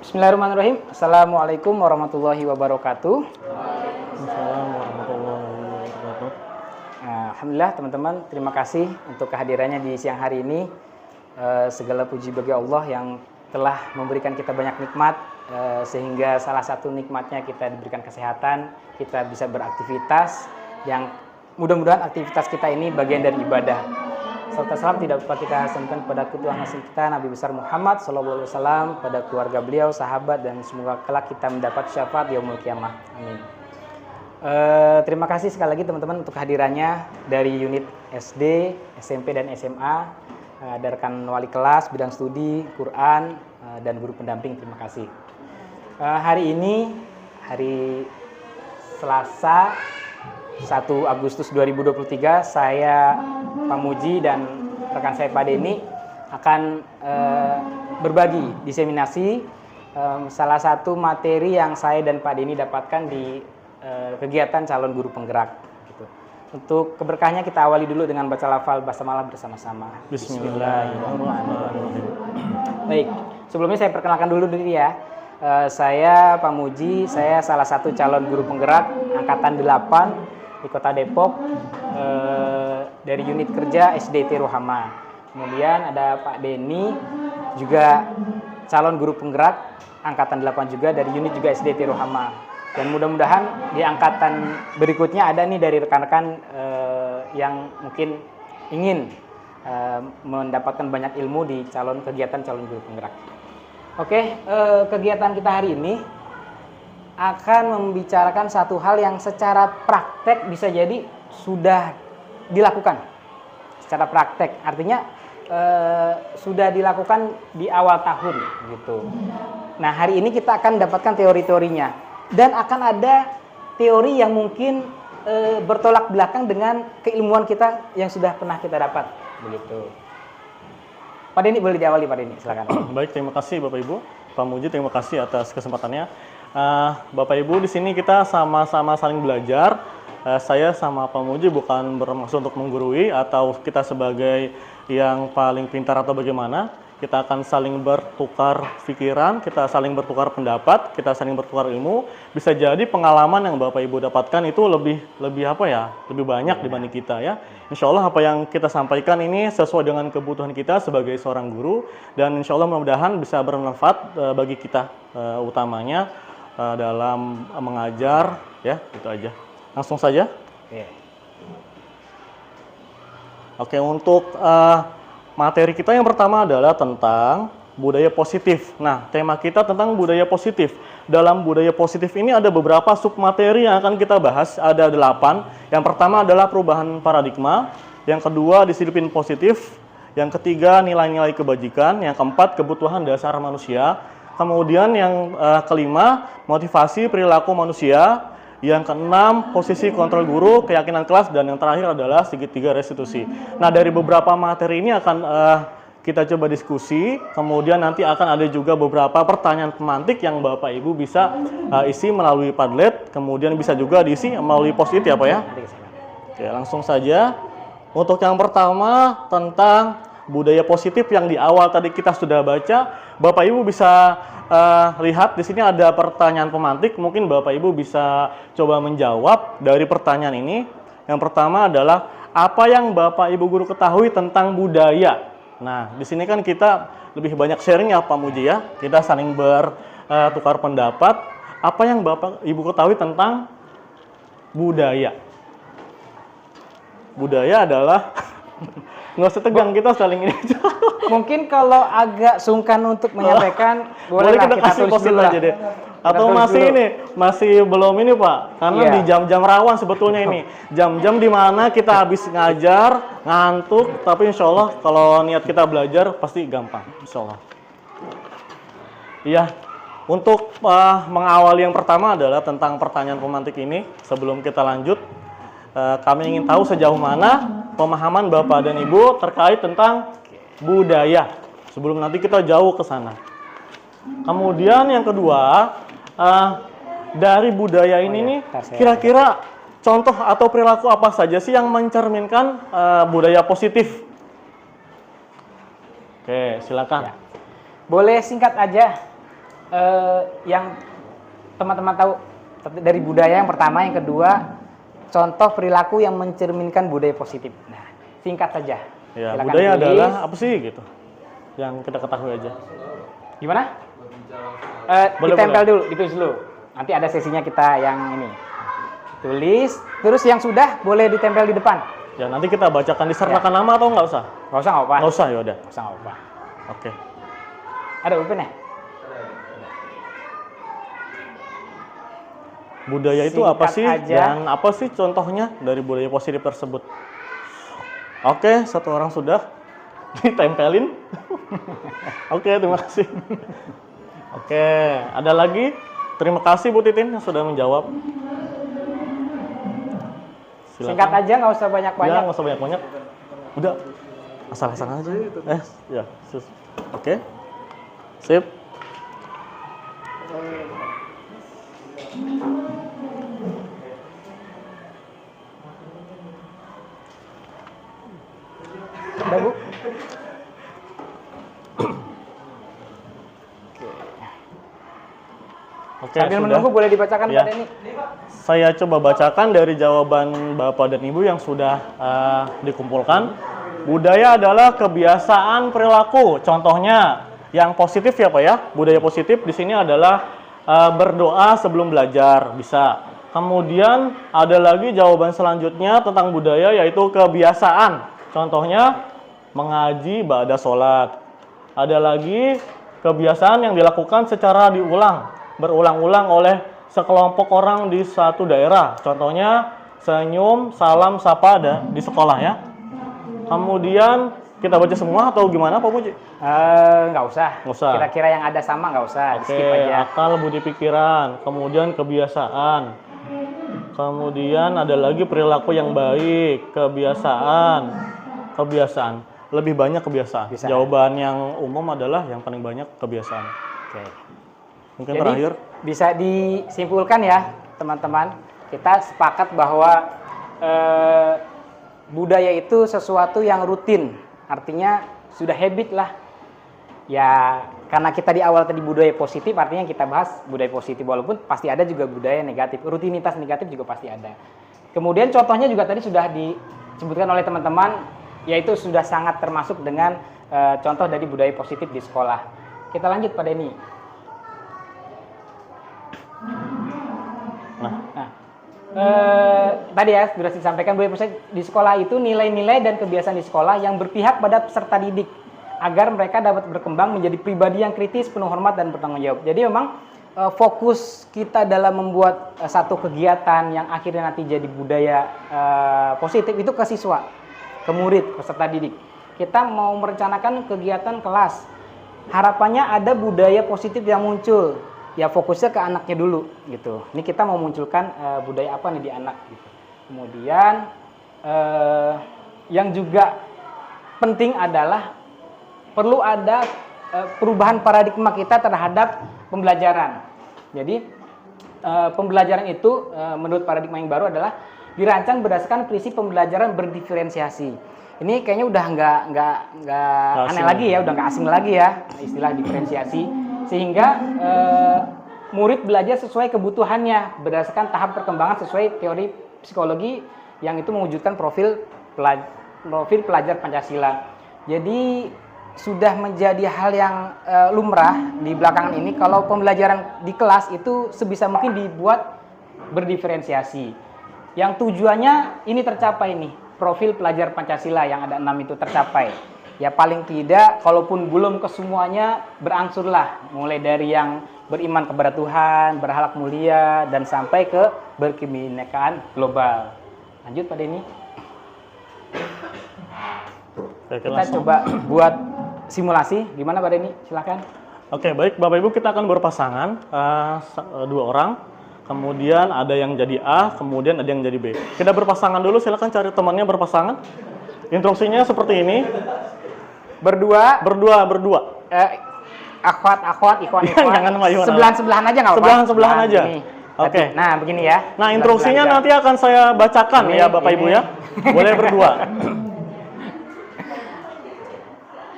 Bismillahirrahmanirrahim. Assalamualaikum warahmatullahi wabarakatuh. Assalamualaikum warahmatullahi wabarakatuh. Alhamdulillah teman-teman, terima kasih untuk kehadirannya di siang hari ini. Segala puji bagi Allah yang telah memberikan kita banyak nikmat, sehingga salah satu nikmatnya kita diberikan kesehatan, kita bisa beraktivitas, yang mudah-mudahan aktivitas kita ini bagian dari ibadah. Serta salam tidak lupa kita sampaikan kepada Tuhan Rasul kita Nabi besar Muhammad SAW, pada keluarga beliau, sahabat, dan semoga kelak kita mendapat syafaat yaumul kiamah. Amin. Terima kasih sekali lagi teman-teman untuk kehadirannya dari unit SD, SMP, dan SMA. Ada rekan wali kelas, bidang studi, Quran, dan guru pendamping. Terima kasih. Hari ini, hari Selasa, 1 Agustus 2023, saya, Pak Muji, dan rekan saya Pak Denny akan berbagi diseminasi salah satu materi yang saya dan Pak Denny dapatkan di kegiatan calon guru penggerak. Gitu. Untuk keberkahnya kita awali dulu dengan baca lafal basmalah bersama-sama. Bismillahirrahmanirrahim. Baik, sebelumnya saya perkenalkan dulu diri ya. Saya Pak Muji, saya salah satu calon guru penggerak angkatan 8 di Kota Depok, dari unit kerja SDT Rohama. Kemudian ada Pak Denny, juga calon guru penggerak angkatan 8 juga dari unit juga SDT Rohama. Dan mudah-mudahan di angkatan berikutnya ada nih dari rekan-rekan yang mungkin ingin mendapatkan banyak ilmu di kegiatan calon guru penggerak. Oke, kegiatan kita hari ini akan membicarakan satu hal yang secara praktek bisa jadi sudah dilakukan. Secara praktek, artinya sudah dilakukan di awal tahun gitu. Nah, hari ini kita akan dapatkan teori-teorinya, dan akan ada teori yang mungkin bertolak belakang dengan keilmuan kita yang sudah pernah kita dapat begitu. Pak Denny, boleh diawali Pak Denny, silakan. Baik, terima kasih Bapak Ibu. Pak Muji, terima kasih atas kesempatannya. Bapak Ibu, di sini kita sama-sama saling belajar. Saya sama Pak Muji bukan bermaksud untuk menggurui atau kita sebagai yang paling pintar atau bagaimana. Kita akan saling bertukar pikiran, kita saling bertukar pendapat, kita saling bertukar ilmu. Bisa jadi pengalaman yang Bapak Ibu dapatkan itu lebih banyak dibanding kita ya. Insya Allah apa yang kita sampaikan ini sesuai dengan kebutuhan kita sebagai seorang guru, dan insya Allah mudah-mudahan bisa bermanfaat bagi kita utamanya dalam mengajar ya, itu aja. Langsung saja. Oke, untuk materi kita yang pertama adalah tentang budaya positif. Nah, tema kita tentang budaya positif. Dalam budaya positif ini ada beberapa submateri yang akan kita bahas, ada 8. Yang pertama adalah perubahan paradigma, yang kedua disiplin positif, yang ketiga nilai-nilai kebajikan, yang keempat kebutuhan dasar manusia, kemudian yang kelima motivasi perilaku manusia, yang keenam posisi kontrol guru, keyakinan kelas, dan yang terakhir adalah segitiga restitusi. Nah, dari beberapa materi ini akan kita coba diskusi, kemudian nanti akan ada juga beberapa pertanyaan pemantik yang Bapak Ibu bisa isi melalui Padlet, kemudian bisa juga diisi melalui post-it ya Pak ya. Oke, langsung saja. Untuk yang pertama tentang budaya positif yang di awal tadi kita sudah baca, Bapak Ibu bisa lihat di sini ada pertanyaan pemantik, mungkin Bapak Ibu bisa coba menjawab dari pertanyaan ini. Yang pertama adalah apa yang Bapak Ibu guru ketahui tentang budaya. Nah, di sini kan kita lebih banyak sharing ya Pak Muji ya. Kita saling bertukar pendapat. Apa yang Bapak Ibu ketahui tentang budaya? Budaya adalah nggak usah tegang, kita saling ini aja. Mungkin kalau agak sungkan untuk menyampaikan, boleh kita kasih tulis post-it dulu aja deh. Atau masih belum ini Pak, karena di jam-jam rawan sebetulnya ini. Jam-jam di mana kita habis ngajar, ngantuk, tapi insya Allah kalau niat kita belajar pasti gampang, insya Allah. Iya, untuk mengawali yang pertama adalah tentang pertanyaan pemantik ini. Sebelum kita lanjut, kami ingin tahu sejauh mana pemahaman Bapak dan Ibu terkait tentang budaya, sebelum nanti kita jauh ke sana. Kemudian yang kedua, dari budaya ini nih, kira-kira contoh atau perilaku apa saja sih yang mencerminkan budaya positif? Oke, silakan. Boleh singkat aja. yang teman-teman tahu dari budaya yang pertama, yang kedua contoh perilaku yang mencerminkan budaya positif. Nah, singkat saja. Ya, Silakan budaya tulis. adalah apa sih gitu? Yang kita ketahui aja. Gimana? Boleh, Ditempel boleh. dulu, ditulis dulu. Nanti ada sesinya kita yang ini. Tulis, terus yang sudah boleh ditempel di depan. Ya, nanti kita bacakan disertakan nama atau nggak usah? Nggak usah, nggak apa. Nggak usah, yaudah. Nggak usah, nggak apa. Oke. Ada pulpen ya? Budaya itu Singkat apa sih? aja. Dan apa sih contohnya dari budaya positif tersebut? Oke, satu orang sudah ditempelin. Oke, terima kasih. Oke, ada lagi? Terima kasih Bu Titin yang sudah menjawab. Silakan. Singkat aja, nggak usah Ya, banyak-banyak. nggak usah banyak-banyak. Udah, asal-asalan aja. Ya, oke. Sip. Udah, Bu? Oke, Sambil sudah. menunggu boleh dibacakan Ya. Pak Denny. Saya coba bacakan dari jawaban Bapak dan Ibu yang sudah dikumpulkan. Budaya adalah kebiasaan perilaku. Contohnya yang positif ya Pak ya. Budaya positif di sini adalah berdoa sebelum belajar, bisa. Kemudian ada lagi jawaban selanjutnya tentang budaya yaitu kebiasaan. Contohnya mengaji ba'da sholat. Ada lagi kebiasaan yang dilakukan secara berulang-ulang oleh sekelompok orang di satu daerah. Contohnya senyum, salam, sapa di sekolah ya. Kemudian kita baca semua atau gimana Pak Puji? Nggak usah. Nggak usah. Kira-kira yang ada sama nggak usah. Oke, Skip aja. akal, budi pikiran, kemudian kebiasaan. Kemudian ada lagi perilaku yang baik, kebiasaan. Lebih banyak kebiasaan. Bisa. Jawaban yang umum adalah yang paling banyak kebiasaan. Oke. Mungkin Jadi terakhir. bisa disimpulkan ya teman-teman, kita sepakat bahwa budaya itu sesuatu yang rutin, artinya sudah habit lah. Ya karena kita di awal tadi budaya positif, artinya kita bahas budaya positif, walaupun pasti ada juga budaya negatif, rutinitas negatif juga pasti ada. Kemudian contohnya juga tadi sudah disebutkan oleh teman-teman, yaitu sudah sangat termasuk dengan contoh dari budaya positif di sekolah. Kita lanjut pada ini. Tadi ya sudah disampaikan budaya positif di sekolah itu nilai-nilai dan kebiasaan di sekolah yang berpihak pada peserta didik agar mereka dapat berkembang menjadi pribadi yang kritis, penuh hormat dan bertanggung jawab. Jadi memang fokus kita dalam membuat satu kegiatan yang akhirnya nanti jadi budaya positif itu ke siswa, ke murid, peserta didik. Kita mau merencanakan kegiatan kelas, harapannya ada budaya positif yang muncul. Ya fokusnya ke anaknya dulu gitu. Ini kita mau munculkan budaya apa nih di anak gitu. Kemudian yang juga penting adalah perlu ada perubahan paradigma kita terhadap pembelajaran. Jadi pembelajaran itu menurut paradigma yang baru adalah dirancang berdasarkan prinsip pembelajaran berdiferensiasi. Ini kayaknya udah nggak aneh lagi ya, udah nggak asing lagi ya istilah diferensiasi. Sehingga murid belajar sesuai kebutuhannya berdasarkan tahap perkembangan sesuai teori psikologi yang itu mewujudkan profil pelajar Pancasila. Jadi sudah menjadi hal yang lumrah di belakangan ini kalau pembelajaran di kelas itu sebisa mungkin dibuat berdiferensiasi. Yang tujuannya ini tercapai nih, profil pelajar Pancasila yang ada 6 itu tercapai. Ya paling tidak, kalaupun belum ke semuanya, berangsurlah. Mulai dari yang beriman kepada Tuhan, berhalak mulia, dan sampai ke berkebinekaan global. Lanjut Pak Denny. Kita coba buat simulasi. Gimana Pak Denny? Silakan. Oke, baik Bapak Ibu, kita akan berpasangan 2 orang. Kemudian ada yang jadi A, kemudian ada yang jadi B. Kita berpasangan dulu, silakan cari temannya berpasangan. Instruksinya seperti ini. Berdua. Akhwat, ikhwan. Jangan sama Iwan. Sebelahan aja nggak apa-apa. Sebelahan aja. Oke. Nah, begini ya. Nah, instruksinya nanti akan saya bacakan ya Bapak Ibu ya. Boleh berdua.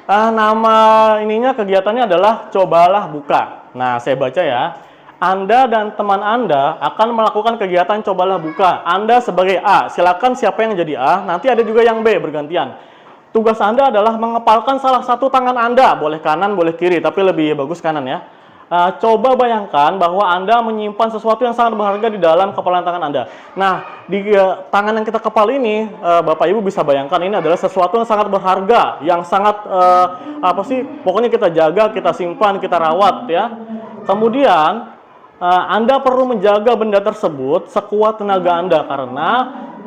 Nama ininya kegiatannya adalah cobalah buka. Nah, saya baca ya. Anda dan teman Anda akan melakukan kegiatan cobalah buka. Anda sebagai A, silakan siapa yang jadi A, nanti ada juga yang B bergantian. Tugas Anda adalah mengepalkan salah satu tangan Anda, boleh kanan, boleh kiri, tapi lebih bagus kanan ya. Coba bayangkan bahwa Anda menyimpan sesuatu yang sangat berharga di dalam kepalan tangan Anda. Nah, di tangan yang kita kepal ini, Bapak Ibu bisa bayangkan ini adalah sesuatu yang sangat berharga, yang sangat pokoknya kita jaga, kita simpan, kita rawat ya. Kemudian Anda perlu menjaga benda tersebut sekuat tenaga Anda karena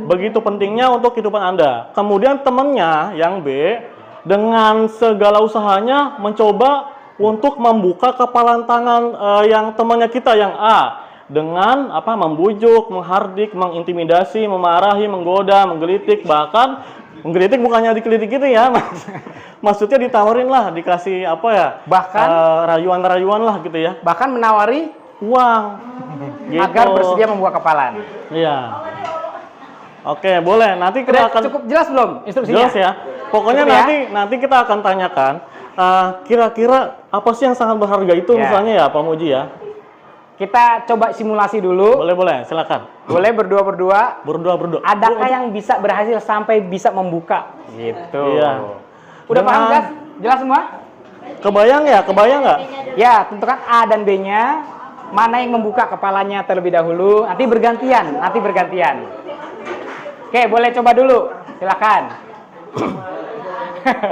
begitu pentingnya untuk kehidupan Anda. Kemudian temannya yang B dengan segala usahanya mencoba untuk membuka kepalan tangan yang temannya kita yang A dengan membujuk, menghardik, mengintimidasi, memarahi, menggoda, menggelitik, bahkan menggelitik bukannya dikelitik gitu ya, maksudnya ditawarin lah, dikasih bahkan rayuan-rayuan lah gitu ya, bahkan menawari uang gitu. Agar bersedia membuka kepalan. Iya. Oke, boleh. Nanti kita akan cukup jelas belum instruksinya? Jelas ya. Pokoknya cukup ya? nanti kita akan tanyakan kira-kira apa sih yang sangat berharga itu misalnya ya Pak Muji ya. Kita coba simulasi dulu. Boleh, silakan. Boleh berdua. Berdua. Adakah yang bisa berhasil sampai bisa membuka? Gitu. Iya. Udah paham guys? Jelas semua? Kebayang nggak? Ya, tentukan A dan B-nya. Mana yang membuka kepalanya terlebih dahulu? Nanti bergantian. Oke, boleh coba dulu. Silakan.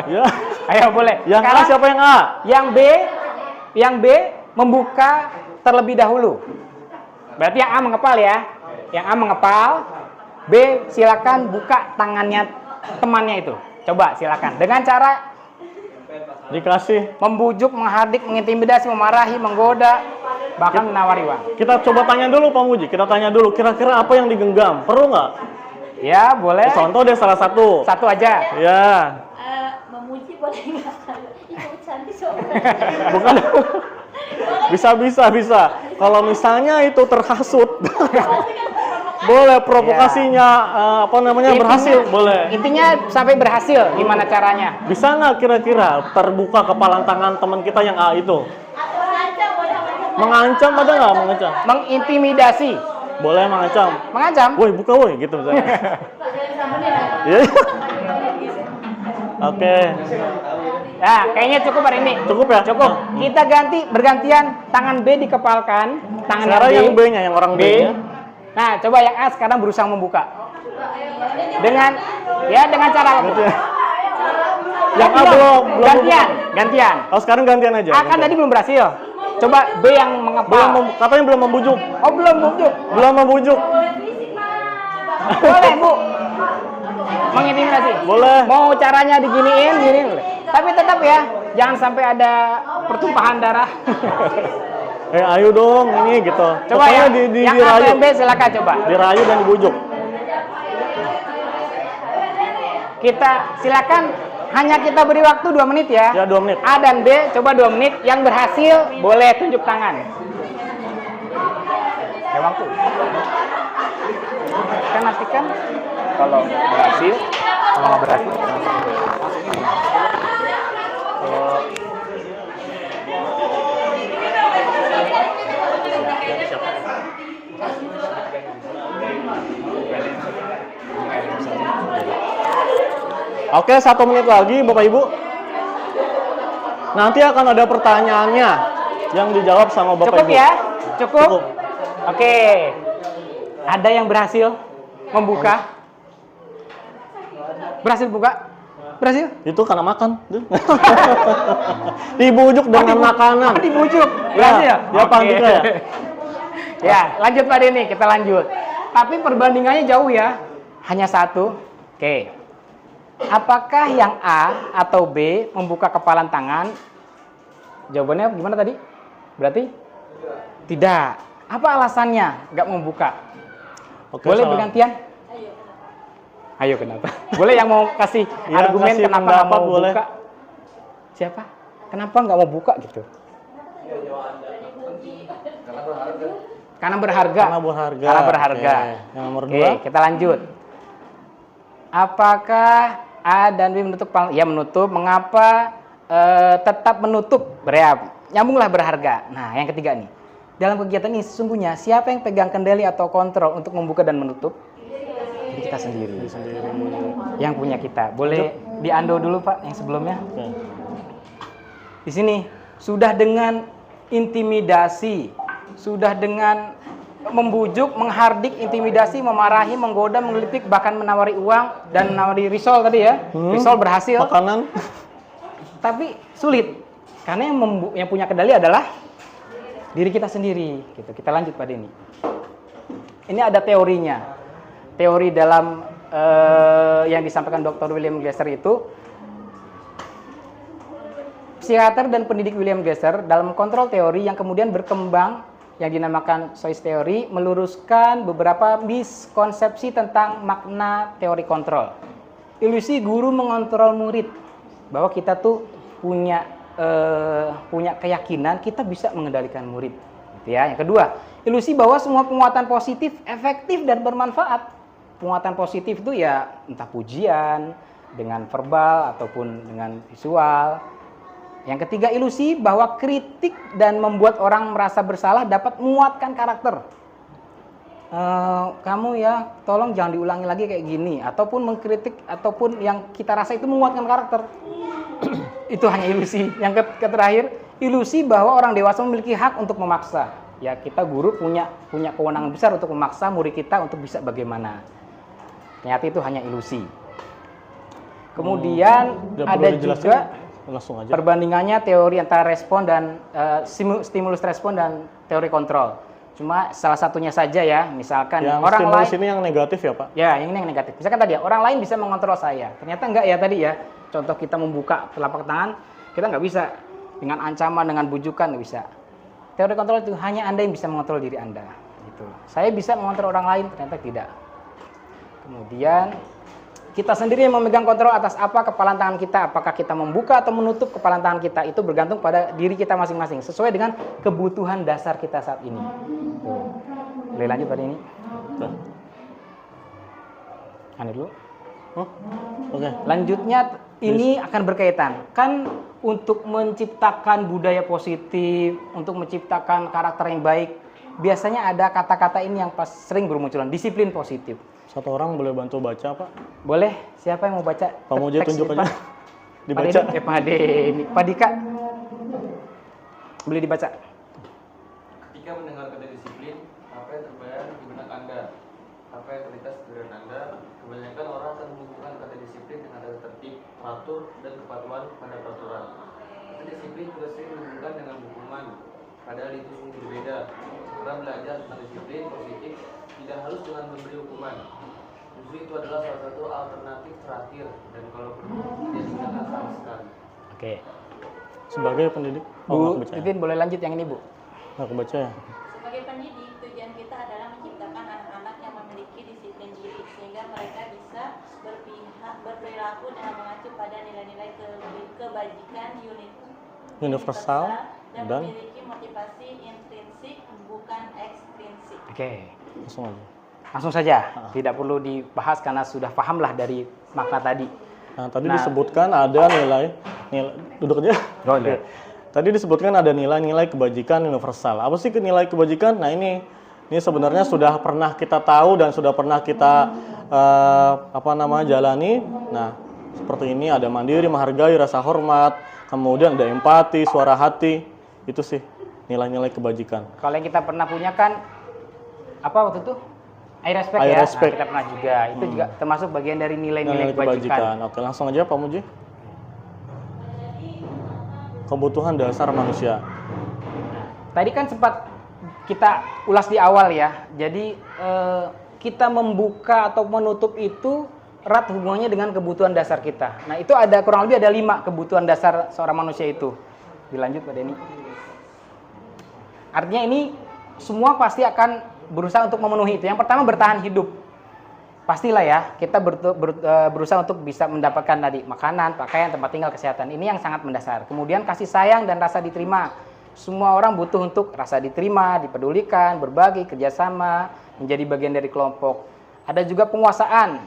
Ya. Ayo boleh. Yang A siapa yang A? Yang B membuka terlebih dahulu. Berarti yang A mengepal ya. Yang A mengepal. B silakan buka tangannya temannya itu. Coba silakan. Dengan cara dikasih membujuk, menghardik, mengintimidasi, memarahi, menggoda, bahkan menawari uang. Kita coba tanya dulu Pak Muji. Kita tanya dulu kira-kira apa yang digenggam. Perlu nggak? Ya, boleh. Contoh deh salah satu. Satu aja. Ya. Memuji boleh nggak? Ikut cantik soalnya. Bukan. Bisa. Kalau misalnya itu terhasut, boleh provokasinya berhasil, boleh. Intinya sampai berhasil, gimana caranya? Bisa nggak kira-kira terbuka kepalan tangan teman kita yang A itu? Mengancam ada nggak mengancam? Mengintimidasi. Boleh mengancam. Woi buka woi gitu misalnya. Iya. Oke. Nah, kayaknya cukup hari ini. Cukup ya? Cukup. Kita bergantian tangan B dikepalkan, tangan sekarang B. yang B-nya, yang orang B-nya. Nah, coba yang A sekarang berusaha membuka. Dengan cara apa? Yang A belum gantian. Oh, sekarang gantian aja. A kan tadi belum berhasil. Coba B yang mengepal. Katanya belum membujuk. Oh, belum membujuk. Belum membujuk. Boleh, Bu. Mengintimidasi. Boleh. Mau caranya diginiin boleh. Tapi tetap ya, jangan sampai ada pertumpahan darah. Ayo dong, ini gitu. Coba ya, yang A dirayu. atau yang B silakan coba. Dirayu dan dibujuk. Kita silakan, hanya kita beri waktu 2 menit ya. Ya, 2 menit. A dan B coba 2 menit. Yang berhasil boleh tunjuk tangan. Ya waktu. Kita nantikan kalau berhasil. Oke, 1 menit lagi Bapak Ibu. Nanti akan ada pertanyaannya yang dijawab sama Bapak Cukup Ibu. ya? Cukup? Oke. Ada yang berhasil membuka? Berhasil buka? Berhasil? Itu karena makan. Dibujuk dengan makanan. Dibujuk. Berhasil? Ya, Pak Andika ya. Ya, lanjut Pak Denny, kita lanjut. Tapi perbandingannya jauh ya. Hanya 1. Oke. Apakah yang A atau B membuka kepalan tangan? Jawabannya gimana tadi? Berarti tidak. Apa alasannya nggak membuka? Oke, Boleh salah. bergantian? Ayo kenapa? Boleh yang mau kasih Ya, argumen kasih kenapa nggak mau pendapat, boleh. buka? Siapa? Kenapa nggak mau buka gitu? Karena berharga. Karena berharga. Oke. Yang nomor 2. Oke, kita lanjut. Apakah A dan B menutup? Ya menutup. Mengapa tetap menutup? nyambunglah berharga. Nah, yang ketiga nih. Dalam kegiatan ini sesungguhnya siapa yang pegang kendali atau kontrol untuk membuka dan menutup? Diri kita sendiri. Yang punya kita. Boleh diando dulu Pak yang sebelumnya. Oke. Di sini sudah dengan intimidasi, sudah dengan membujuk, menghardik, intimidasi, memarahi, menggoda, menggelitik, bahkan menawari uang dan menawari risol tadi ya. Risol berhasil. Makanan. Tapi sulit karena yang punya kendali adalah diri kita sendiri. Gitu. Kita lanjut pada ini. Ini ada teorinya. Teori dalam yang disampaikan Dr. William Glasser itu, psikiater dan pendidik William Glasser dalam kontrol teori yang kemudian berkembang yang dinamakan Seuss Theory meluruskan beberapa miskonsepsi tentang makna teori kontrol. Ilusi guru mengontrol murid, bahwa kita tuh punya keyakinan kita bisa mengendalikan murid. Gitu ya. Yang kedua, ilusi bahwa semua penguatan positif efektif dan bermanfaat. Penguatan positif itu ya entah pujian dengan verbal ataupun dengan visual. Yang ketiga, ilusi bahwa kritik dan membuat orang merasa bersalah dapat menguatkan karakter. Kamu ya, tolong jangan diulangi lagi kayak gini. Ataupun mengkritik, ataupun yang kita rasa itu menguatkan karakter. Itu hanya ilusi. Yang terakhir, ilusi bahwa orang dewasa memiliki hak untuk memaksa. Ya, kita guru punya kewenangan besar untuk memaksa murid kita untuk bisa bagaimana. Ternyata itu hanya ilusi. Kemudian ada juga langsung aja. Perbandingannya teori antara respon dan stimulus respon dan teori kontrol. Cuma salah satunya saja ya, misalkan yang orang lain. Ini yang negatif ya Pak? Ya, ini yang negatif. Misalkan tadi ya, orang lain bisa mengontrol saya. Ternyata enggak ya tadi ya. Contoh kita membuka telapak tangan, kita nggak bisa dengan ancaman, dengan bujukan nggak bisa. Teori kontrol itu hanya Anda yang bisa mengontrol diri Anda. Gitu. Saya bisa mengontrol orang lain, ternyata tidak. Kemudian kita sendiri yang memegang kontrol atas apa kepalan tangan kita. Apakah kita membuka atau menutup kepalan tangan kita, itu bergantung pada diri kita masing-masing. Sesuai dengan kebutuhan dasar kita saat ini. Tuh. Boleh lanjut pada ini? Ini dulu. Oke. Lanjutnya ini akan berkaitan. Kan untuk menciptakan budaya positif, untuk menciptakan karakter yang baik, biasanya ada kata-kata ini yang sering bermunculan. Disiplin positif. Satu orang boleh bantu baca Pak? Boleh. Siapa yang mau baca? Pak Muji tunjuk aja. Dibaca. Pak Deni. Pak Dika. Boleh dibaca. Ketika mendengar kata disiplin, apa yang terbayang di benak Anda? Apa yang terlintas di pikiran Anda? Kebanyakan orang akan menghubungkan kata disiplin dengan kata tertib, teratur, dan kepatuhan pada peraturan. Kata disiplin juga sering dihubungkan dengan hukuman, padahal itu sungguh berbeda. Karena belajar tentang disiplin positif tidak harus dengan memberi hukuman. Justru itu adalah salah satu alternatif terakhir, dan kalau perlu tidak digunakan sama sekali. Oke. Sebagai pendidik, Bu Titin boleh lanjut yang ini Bu. Nggak kebaca ya? Sebagai pendidik, tujuan kita adalah menciptakan anak-anak yang memiliki disiplin diri sehingga mereka bisa berperilaku dengan mengacu pada nilai-nilai kebajikan Universal dan memiliki motivasi intrinsik bukan ekstrinsik. Oke. Langsung aja. Langsung saja. Tidak perlu dibahas karena sudah pahamlah dari makna tadi. Nah, tadi disebutkan ada nilai duduk aja. Boleh. Tadi disebutkan ada nilai-nilai kebajikan universal. Apa sih nilai kebajikan? Nah, ini sebenarnya sudah pernah kita tahu dan sudah pernah kita jalani. Nah, seperti ini ada mandiri, menghargai, rasa hormat, kemudian ada empati, suara hati. Itu sih nilai-nilai kebajikan. Kalau yang kita pernah punya kan apa waktu itu? I respect I ya. respect. Nah, kita pernah juga. Itu juga termasuk bagian dari nilai-nilai kebajikan. Oke, langsung aja Pak Muji. Kebutuhan dasar manusia. Tadi kan sempat kita ulas di awal ya. Jadi kita membuka atau menutup itu erat hubungannya dengan kebutuhan dasar kita. Nah, itu ada kurang lebih ada 5 kebutuhan dasar seorang manusia itu. Dilanjut Pak Denny. Artinya ini semua pasti akan berusaha untuk memenuhi itu. Yang pertama bertahan hidup. Pastilah ya, kita berusaha untuk bisa mendapatkan tadi makanan, pakaian, tempat tinggal, kesehatan. Ini yang sangat mendasar. Kemudian kasih sayang dan rasa diterima. Semua orang butuh untuk rasa diterima, dipedulikan, berbagi, kerjasama, menjadi bagian dari kelompok. Ada juga penguasaan.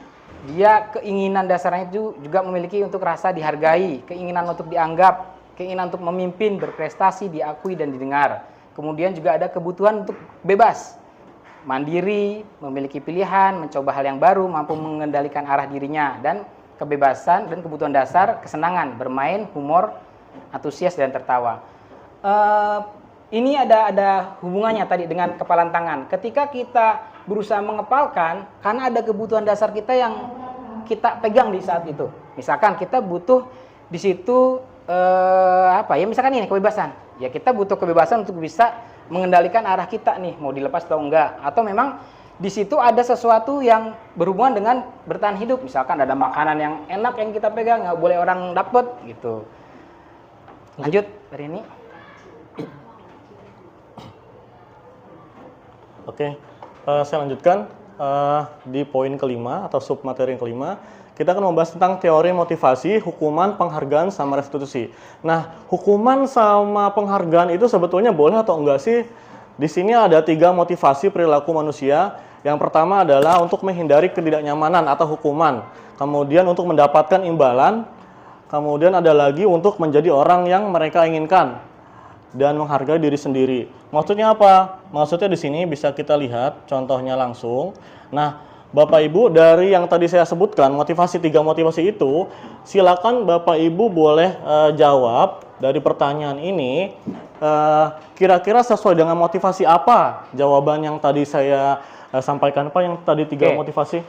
Dia keinginan dasarnya itu juga memiliki untuk rasa dihargai, keinginan untuk dianggap, keinginan untuk memimpin, berprestasi, diakui dan didengar. Kemudian juga ada kebutuhan untuk bebas, mandiri, memiliki pilihan, mencoba hal yang baru, mampu mengendalikan arah dirinya, dan kebebasan dan kebutuhan dasar, kesenangan, bermain, humor, antusias dan tertawa. Ini ada hubungannya tadi dengan kepalan tangan. Ketika kita berusaha mengepalkan, karena ada kebutuhan dasar kita yang kita pegang di saat itu. Misalkan kita butuh di situ misalkan ini kebebasan. Ya kita butuh kebebasan untuk bisa mengendalikan arah kita nih, mau dilepas atau enggak. Atau memang di situ ada sesuatu yang berhubungan dengan bertahan hidup. Misalkan ada makanan yang enak yang kita pegang, nggak boleh orang dapet gitu. Lanjut dari ini. Oke, saya lanjutkan di poin kelima atau submateri yang kelima. Kita akan membahas tentang teori motivasi, hukuman, penghargaan, sama restitusi. Nah, hukuman sama penghargaan itu sebetulnya boleh atau enggak sih? Di sini ada 3 motivasi perilaku manusia. Yang pertama adalah untuk menghindari ketidaknyamanan atau hukuman. Kemudian untuk mendapatkan imbalan. Kemudian ada lagi untuk menjadi orang yang mereka inginkan dan menghargai diri sendiri. Maksudnya apa? Maksudnya di sini bisa kita lihat contohnya langsung. Nah, Bapak Ibu, dari yang tadi saya sebutkan, motivasi 3 motivasi itu, silakan Bapak Ibu boleh jawab dari pertanyaan ini. Kira-kira sesuai dengan motivasi apa jawaban yang tadi saya sampaikan, Pak, yang tadi 3 motivasi?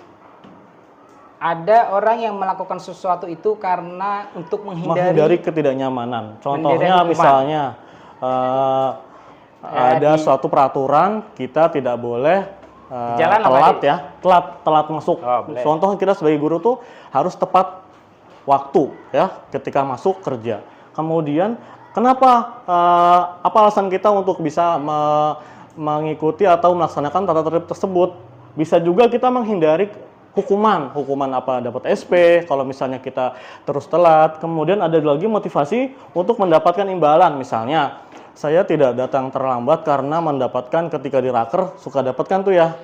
Ada orang yang melakukan sesuatu itu karena untuk menghindari ketidaknyamanan. Contohnya misalnya ada suatu peraturan kita tidak boleh telat masuk. Contoh kita sebagai guru tuh harus tepat waktu ya ketika masuk kerja. Kemudian kenapa apa alasan kita untuk bisa mengikuti atau melaksanakan tata tertib tersebut? Bisa juga kita menghindari hukuman apa, dapat SP kalau misalnya kita terus telat. Kemudian ada lagi motivasi untuk mendapatkan imbalan, misalnya saya tidak datang terlambat karena mendapatkan ketika di raker suka dapatkan tuh ya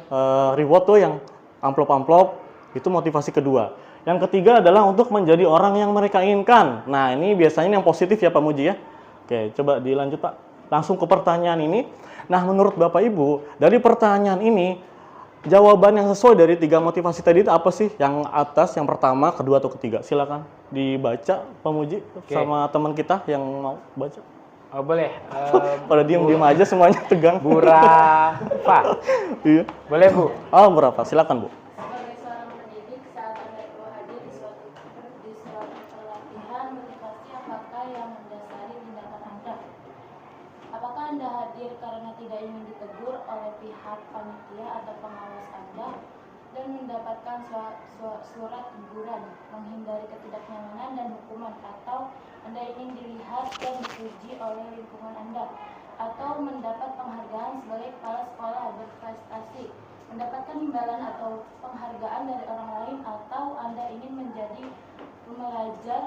reward tuh yang amplop-amplop, itu motivasi kedua. Yang ketiga adalah untuk menjadi orang yang mereka inginkan. Nah, ini biasanya yang positif ya Pak Muji ya. Oke, coba dilanjut Pak. Langsung ke pertanyaan ini. Nah, menurut Bapak Ibu, dari pertanyaan ini jawaban yang sesuai dari 3 motivasi tadi itu apa sih? Yang atas, yang pertama, kedua atau ketiga? Silakan dibaca Pak Muji sama teman kita yang mau baca. Oh boleh. Pada diem aja semuanya tegang. Bu Rafa. Iya. Boleh Bu? Oh Bu Rafa, silakan Bu. Sebagai seorang pendidik, saat Anda hadir di suatu pelatihan motivasi, apakah yang mendasari tindakan Anda? Apakah Anda hadir karena tidak ingin ditegur oleh pihak panitia atau pengawas Anda dan mendapatkan surat teguran, menghindari ketidaknyamanan dan hukuman, atau Anda ingin dilihat dan dipuji oleh lingkungan Anda, atau mendapat penghargaan sebagai kepala sekolah berprestasi, mendapatkan imbalan atau penghargaan dari orang lain, atau Anda ingin menjadi pembelajar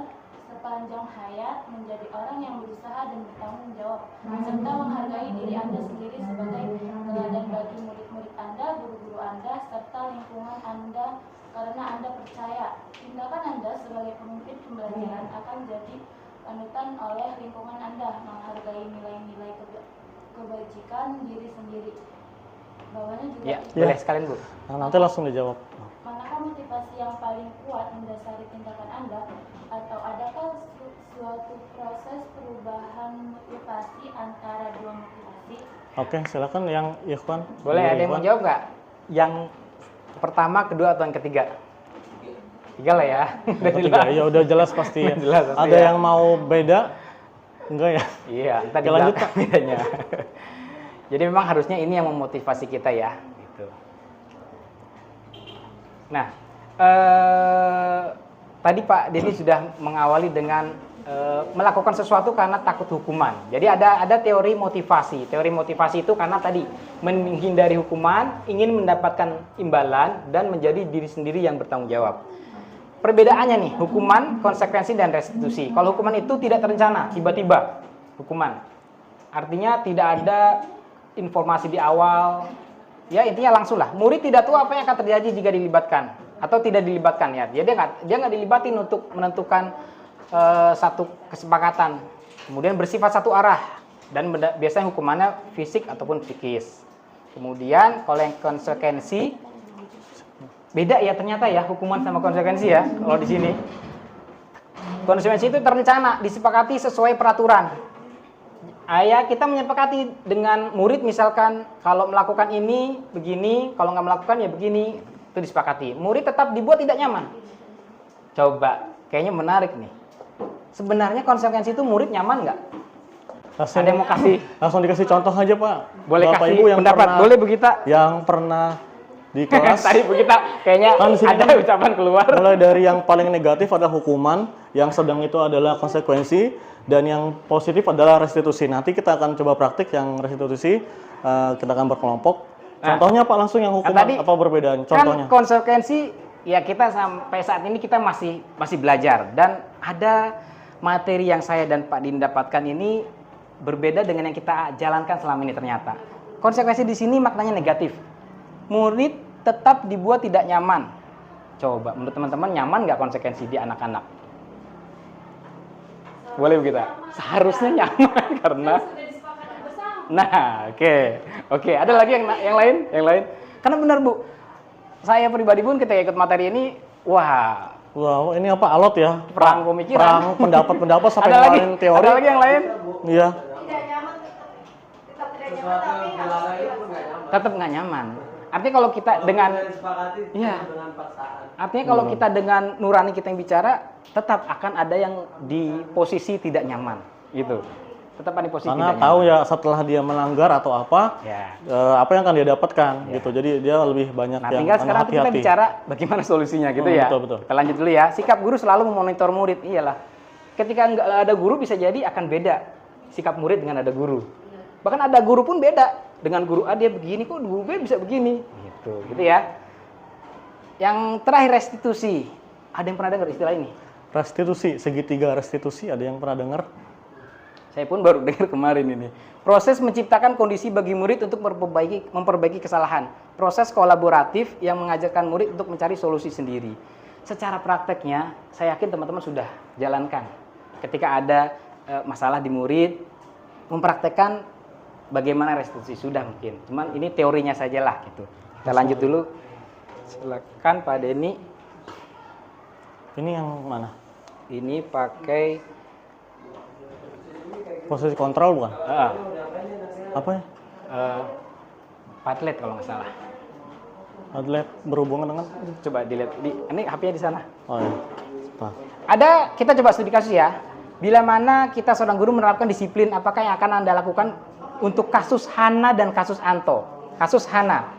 sepanjang hayat, menjadi orang yang berusaha dan bertanggung jawab, serta menghargai diri Anda sendiri sebagai teladan bagi murid-murid Anda, guru-guru Anda, serta lingkungan Anda, karena Anda percaya tindakan Anda sebagai pemimpin pembelajaran akan jadi panutan oleh lingkungan Anda, menghargai nilai-nilai kebajikan diri sendiri. Bawahnya juga ya, boleh sekalian Bu. Nah, nanti langsung dijawab. Manakah motivasi yang paling kuat mendasari tindakan Anda, atau adakah suatu proses perubahan motivasi antara 2 motivasi? Oke, silakan yang Ikhwan. Boleh, ada yang mau jawab nggak? Yang pertama, kedua, atau yang ketiga? 3 lah ya. Ya udah jelas pasti ya. Jelas, pasti ada ya. yang mau beda? Enggak ya? Iya, entar Lanjut Pak bedanya. Jadi memang harusnya ini yang memotivasi kita ya, gitu. Nah, tadi Pak Denny sudah mengawali dengan melakukan sesuatu karena takut hukuman. Jadi ada teori motivasi. Teori motivasi itu karena tadi menghindari hukuman, ingin mendapatkan imbalan dan menjadi diri sendiri yang bertanggung jawab. Perbedaannya nih, hukuman, konsekuensi, dan restitusi. Kalau hukuman itu tidak terencana, tiba-tiba hukuman. Artinya tidak ada informasi di awal. Ya intinya langsung lah. Murid tidak tahu apa yang akan terjadi jika dilibatkan atau tidak dilibatkan ya. Dia nggak dilibatin untuk menentukan satu kesepakatan Kemudian bersifat satu arah dan biasanya hukumannya fisik ataupun psikis. Kemudian kalau yang konsekuensi beda ya ternyata ya hukuman sama konsekuensi ya kalau di sini. Konsekuensi itu terencana, disepakati sesuai peraturan. Kita menyepakati dengan murid misalkan kalau melakukan ini begini, kalau nggak melakukan ya begini, itu disepakati. Murid tetap dibuat tidak nyaman. Coba, kayaknya menarik nih. Sebenarnya konsekuensi itu murid nyaman nggak? Ada yang mau kasih? Langsung dikasih contoh aja Pak. Boleh Bapak kasih Ibu yang pendapat, pernah, boleh begitu? yang pernah di kelas. Tadi begitu, kayaknya Kan di sini ada kan ucapan keluar. Mulai dari yang paling negatif adalah hukuman, yang sedang itu adalah konsekuensi, dan yang positif adalah restitusi. Nanti kita akan coba praktik yang restitusi, kita akan berkelompok. Contohnya Pak langsung yang hukuman tadi, apa perbedaan? Contohnya. Kan konsekuensi ya kita sampai saat ini kita masih belajar dan ada materi yang saya dan Pak Din dapatkan ini berbeda dengan yang kita jalankan selama ini ternyata. Konsekuensi di sini maknanya negatif. Murid tetap dibuat tidak nyaman. Coba, menurut teman-teman nyaman nggak konsekuensi di anak-anak? Boleh begitu? Seharusnya nyaman karena. Nah, oke. Ada lagi yang lain? Karena benar Bu, saya pribadi pun ketika ikut materi ini, wah. Wow, ini apa alot ya? Perang pemikiran. Perang pendapat sampai Ada lagi ngeluarin teori. Ada lagi yang lain? Iya. Tidak nyaman, tetap tidak nyaman, tapi harus Tetap nggak nyaman. Artinya kalau kita dengan artinya kalau kita dengan nurani kita yang bicara, tetap akan ada yang di posisi tidak nyaman, gitu. Tetap ada di posisi Karena tidak tahu nyaman. ya setelah dia melanggar atau apa, apa yang akan dia dapatkan, gitu. Jadi dia lebih banyak Nah, yang tinggal sekarang kita hati-hati. bicara bagaimana solusinya, gitu ya. Betul. Kita lanjut dulu ya. Sikap guru selalu memonitor murid, iyalah. Ketika nggak ada guru bisa jadi akan beda sikap murid dengan ada guru. Bahkan ada guru pun beda. Dengan guru A dia begini, kok guru B bisa begini, gitu ya. Yang terakhir restitusi. Ada yang pernah dengar istilah ini? Restitusi, segitiga restitusi, ada yang pernah dengar? Saya pun baru dengar kemarin ini. Proses menciptakan kondisi bagi murid untuk memperbaiki kesalahan. Proses kolaboratif yang mengajarkan murid untuk mencari solusi sendiri. Secara prakteknya, saya yakin teman-teman sudah jalankan. Ketika ada masalah di murid, mempraktekkan bagaimana restitusi sudah mungkin. Cuman ini teorinya sajalah gitu. Kita lanjut dulu. Silakan Pak Denny. Ini yang mana? Ini pakai Posisi kontrol bukan? Apa ya? Padlet kalau nggak salah. Padlet berhubungan dengan? Coba dilihat. Ini HP-nya di sana. Oh ya. Ada, kita coba studi kasus ya. Bila mana kita seorang guru menerapkan disiplin, apakah yang akan Anda lakukan untuk kasus Hana dan kasus Anto? Kasus Hana.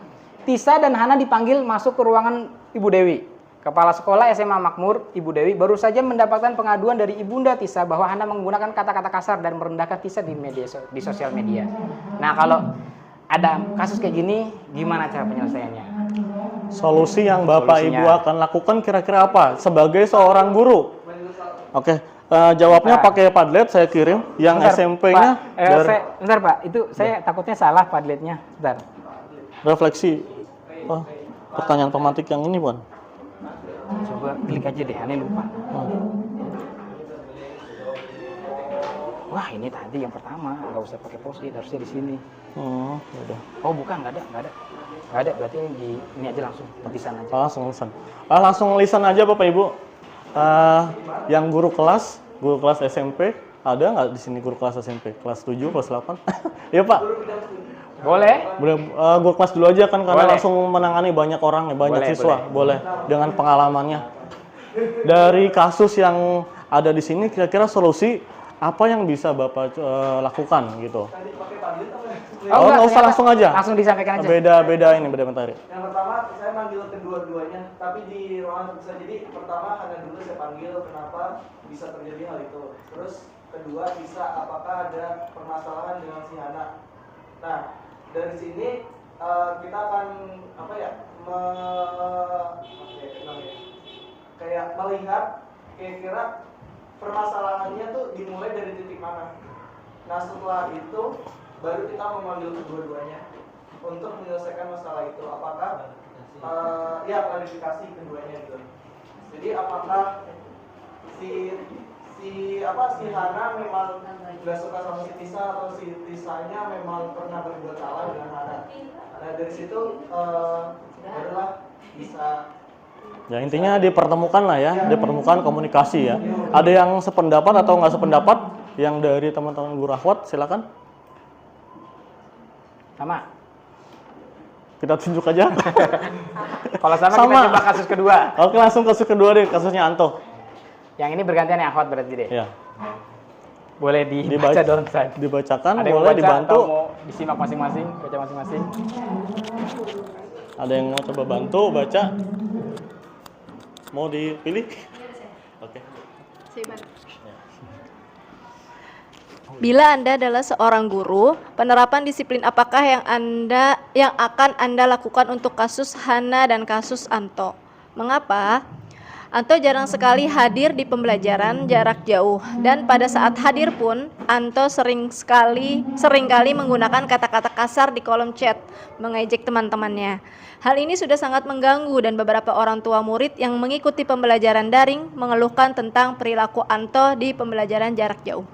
Tisa dan Hana dipanggil masuk ke ruangan Ibu Dewi. Kepala Sekolah SMA Makmur, Ibu Dewi, baru saja mendapatkan pengaduan dari Ibunda Tisa bahwa Hana menggunakan kata-kata kasar dan merendahkan Tisa di sosial media. Nah, kalau ada kasus kayak gini, gimana cara penyelesaiannya? Solusi yang Bapak Solusinya. Ibu akan lakukan kira-kira apa? Sebagai seorang guru. Oke, jawabnya pakai Padlet saya kirim. Yang SMP-nya bentar Pak, itu saya takutnya salah Padletnya. Bentar. refleksi. Oh, pertanyaan pemantik yang ini bukan? Coba klik aja deh, aneh lupa. Wah, ini tadi yang pertama, nggak usah pakai post-it, harusnya di sini. Udah. Oh, bukan, nggak ada. Berarti ini aja langsung tulisan aja. Langsung lisan. Langsung lisan aja Bapak Ibu. Yang guru kelas SMP, ada nggak di sini guru kelas SMP? Kelas 7, kelas 8? Iya Pak. Boleh? Guru kelas dulu aja kan karena Boleh. langsung menangani banyak orang, banyak Boleh, siswa. Boleh. Dengan pengalamannya. Dari kasus yang ada di sini, kira-kira solusi apa yang bisa Bapak lakukan gitu? Nggak usah, langsung aja. Langsung disampaikan aja. Beda materi. Yang pertama saya manggil kedua-duanya, tapi di ruangan terpisah. Jadi pertama Hana dulu saya panggil kenapa bisa terjadi hal itu. Terus kedua bisa apakah ada permasalahan dengan si Hana. Nah dari sini kita akan apa ya kayak melihat kira-kira permasalahannya tuh dimulai dari titik mana. Nah setelah itu baru kita memanggil kedua-duanya untuk menyelesaikan masalah itu. Apakah klarifikasi keduanya gitu. Jadi apakah si si Hana memang nggak suka sama si Tisa atau si Tisanya memang pernah berbuat salah dengan Hana. Nah dari situ adalah bisa. Ya intinya dipertemukan lah ya, dipertemukan komunikasi ya. Ada yang sependapat atau nggak sependapat? Yang dari teman-teman guru akhwat, silakan. Sama. Kita tunjuk aja. Kalau sama, kita coba kasus kedua. Oke, langsung kasus kedua deh, kasusnya Anto. Yang ini bergantian ya akhwat berarti deh. Ya. Boleh dibaca dong, Ustaz. Dibacakan, Ada yang boleh mau baca dibantu. atau mau disimak masing-masing, baca masing-masing. Ada yang mau coba bantu baca? Mau dipilih? Oke. Bila Anda adalah seorang guru, penerapan disiplin apakah yang akan Anda lakukan untuk kasus Hana dan kasus Anto? Mengapa? Anto jarang sekali hadir di pembelajaran jarak jauh, dan pada saat hadir pun Anto seringkali menggunakan kata-kata kasar di kolom chat, mengejek teman-temannya. Hal ini sudah sangat mengganggu, dan beberapa orang tua murid yang mengikuti pembelajaran daring mengeluhkan tentang perilaku Anto di pembelajaran jarak jauh.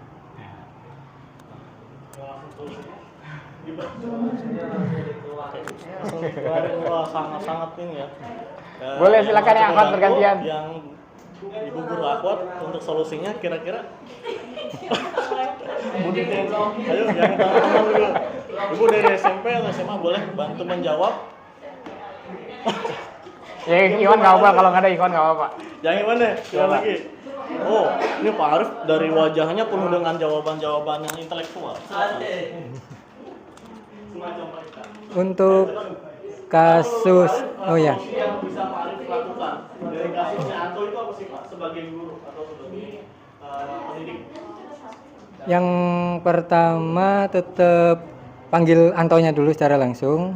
Wah, sangat-sangat ini ya. Boleh, silakan yang akhwat bergantian. Yang ibu guru akhwat untuk solusinya kira-kira. Ayo yang teman-teman dulu. Ibu dari SMP atau SMA boleh bantu menjawab. Ya Iwan nggak apa-apa, kalau nggak ada Iwan nggak apa-apa. Yang gimana? Yang lagi. Oh, ini Pak Arif dari wajahnya penuh dengan jawaban-jawaban yang intelektual. Untuk kasus, oh ya, Yang bisa Pak Arif lakukan dari kasusnya Anto itu apa sih Pak? Sebagai guru atau sebagai pendidik? yang pertama tetap panggil Antonya dulu secara langsung,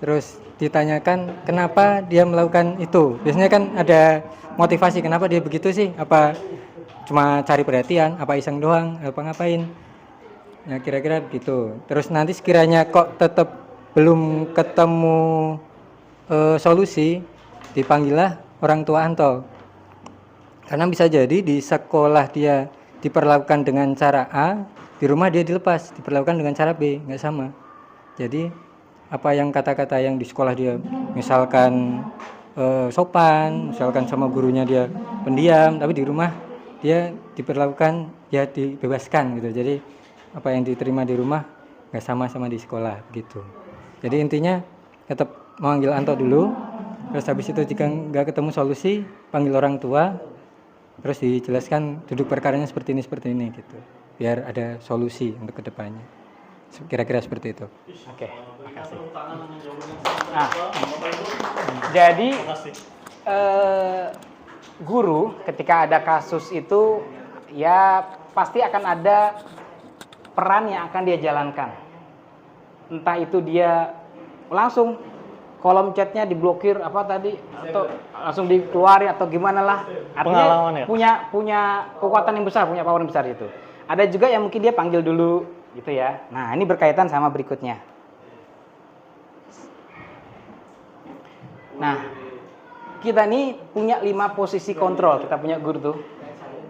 terus ditanyakan kenapa dia melakukan itu. Biasanya kan ada motivasi kenapa dia begitu sih? Apa cuma cari perhatian? Apa iseng doang? Apa ngapain? Ya kira-kira begitu. Terus nanti sekiranya kok tetap belum ketemu solusi, dipanggillah orang tua Anto. Karena bisa jadi di sekolah dia diperlakukan dengan cara A, di rumah dia dilepas, diperlakukan dengan cara B, nggak sama. Jadi apa yang kata-kata yang di sekolah dia misalkan sopan, misalkan sama gurunya dia pendiam, tapi di rumah dia diperlakukan, ya dibebaskan gitu. Jadi apa yang diterima di rumah nggak sama di sekolah gitu. Jadi intinya tetap memanggil Anto dulu, terus habis itu jika nggak ketemu solusi, panggil orang tua, terus dijelaskan duduk perkaranya seperti ini gitu, biar ada solusi untuk kedepannya. Kira-kira seperti itu. Oke, makasih. Nah, jadi guru ketika ada kasus itu ya pasti akan ada peran yang akan dia jalankan. Entah itu dia langsung kolom chatnya diblokir apa tadi atau langsung dikeluarin atau gimana lah. Pengalaman ya? Punya kekuatan yang besar, punya power yang besar itu. Ada juga yang mungkin dia panggil dulu gitu ya. Nah, ini berkaitan sama berikutnya. Nah, kita nih punya 5 posisi kontrol. Kita punya guru tuh.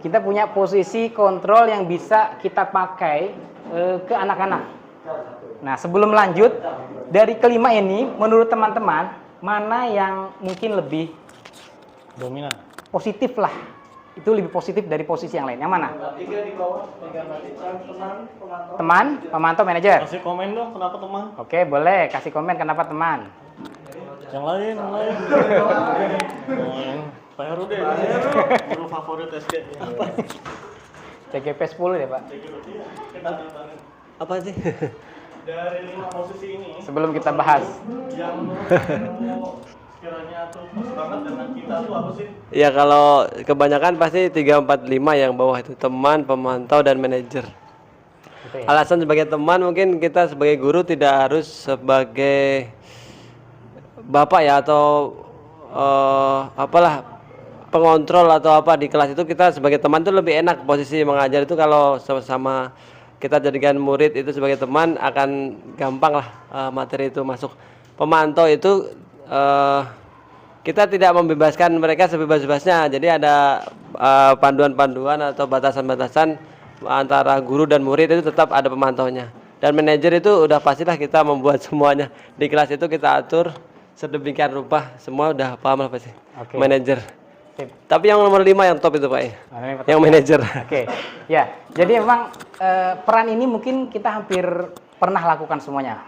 Kita punya posisi kontrol yang bisa kita pakai ke anak-anak. Nah, sebelum lanjut, dari kelima ini, menurut teman-teman, mana yang mungkin lebih Dominan. positif lah? Itu lebih positif dari posisi yang lain. Yang mana? 3 di bawah, 3 berarti teman, pemantau. Teman, pemantau, manajer. Kasih komen dong kenapa teman? Oke, boleh. Kasih komen kenapa teman. Yang lain. Pak Heru deh. Guru favorit SD. Apa? CGP 10 deh, Pak. Apa sih? Dari 5 posisi ini Sebelum kita bahas. yang sekiranya tuh pas banget dengan kita tuh apa sih? Ya kalau kebanyakan pasti 3, 4, 5 yang bawah itu teman, pemantau, dan manajer. Gitu ya. Alasan sebagai teman mungkin kita sebagai guru tidak harus sebagai bapak ya atau apalah pengontrol atau apa di kelas itu. Kita sebagai teman tuh lebih enak posisi mengajar itu kalau sama-sama kita jadikan murid itu sebagai teman akan gampang lah materi itu masuk. Pemantau itu kita tidak membebaskan mereka sebebas-bebasnya. Jadi ada panduan-panduan atau batasan-batasan antara guru dan murid itu tetap ada pemantaunya. Dan manajer itu udah pastilah kita membuat semuanya di kelas itu kita atur sedemikian rupa, semua udah paham lah pasti. Oke. Manajer. Sip. Tapi yang nomor 5 yang top itu Pak ya. Yang manajer. Oke, ya. Jadi memang peran ini mungkin kita hampir pernah lakukan semuanya.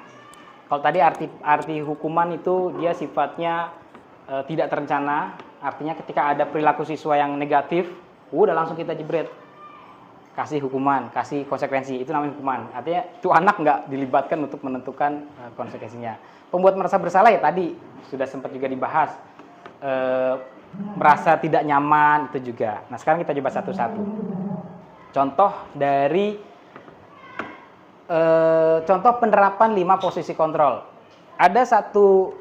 Kalau tadi arti hukuman itu dia sifatnya tidak terencana. Artinya ketika ada perilaku siswa yang negatif, udah langsung kita jebret. Kasih hukuman, kasih konsekuensi, itu namanya hukuman. Artinya itu anak nggak dilibatkan untuk menentukan konsekuensinya. Pembuat merasa bersalah ya tadi sudah sempat juga dibahas. Merasa tidak nyaman itu juga. Nah sekarang kita coba satu-satu. Contoh dari contoh penerapan 5 posisi kontrol. Ada satu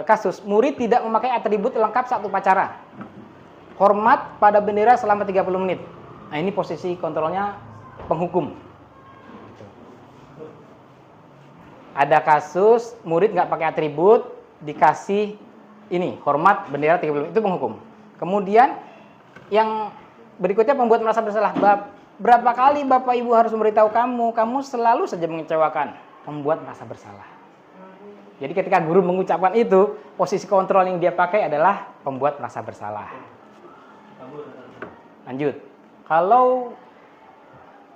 kasus murid tidak memakai atribut lengkap saat upacara. Hormat pada bendera selama 30 menit. Nah ini posisi kontrolnya penghukum. Ada kasus murid nggak pakai atribut dikasih ini hormat bendera 30 menit, itu penghukum. Kemudian yang berikutnya pembuat merasa bersalah. Berapa kali Bapak Ibu harus memberitahu kamu selalu saja mengecewakan. Pembuat merasa bersalah. Jadi ketika guru mengucapkan itu, posisi kontrol yang dia pakai adalah pembuat merasa bersalah. Lanjut. Kalau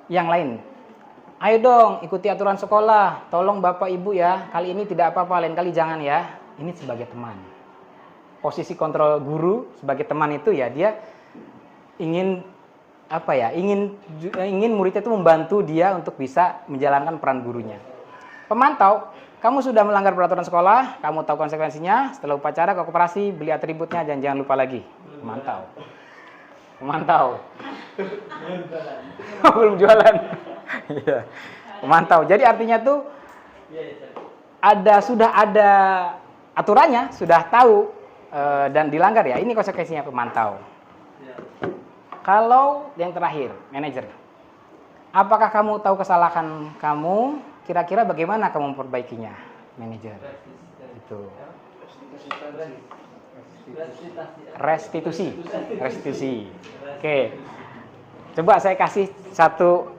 yang lain, ayo dong ikuti aturan sekolah. Tolong Bapak Ibu ya, kali ini tidak apa-apa, lain kali jangan ya. Ini sebagai teman. Posisi kontrol guru sebagai teman itu ya dia ingin apa ya? Ingin muridnya itu membantu dia untuk bisa menjalankan peran gurunya. Pemantau, kamu sudah melanggar peraturan sekolah, kamu tahu konsekuensinya. Setelah upacara ke koperasi, beli atributnya dan jangan lupa lagi. Pemantau. Pemantau. Belum jualan. Iya. Pemantau. Jadi artinya tuh sudah ada aturannya, sudah tahu dan dilanggar ya. Ini konsekuensinya pemantau. Kalau yang terakhir, manajer. Apakah kamu tahu kesalahan kamu? Kira-kira bagaimana kamu memperbaikinya, manajer? Itu. Restitusi. Oke. Coba saya kasih satu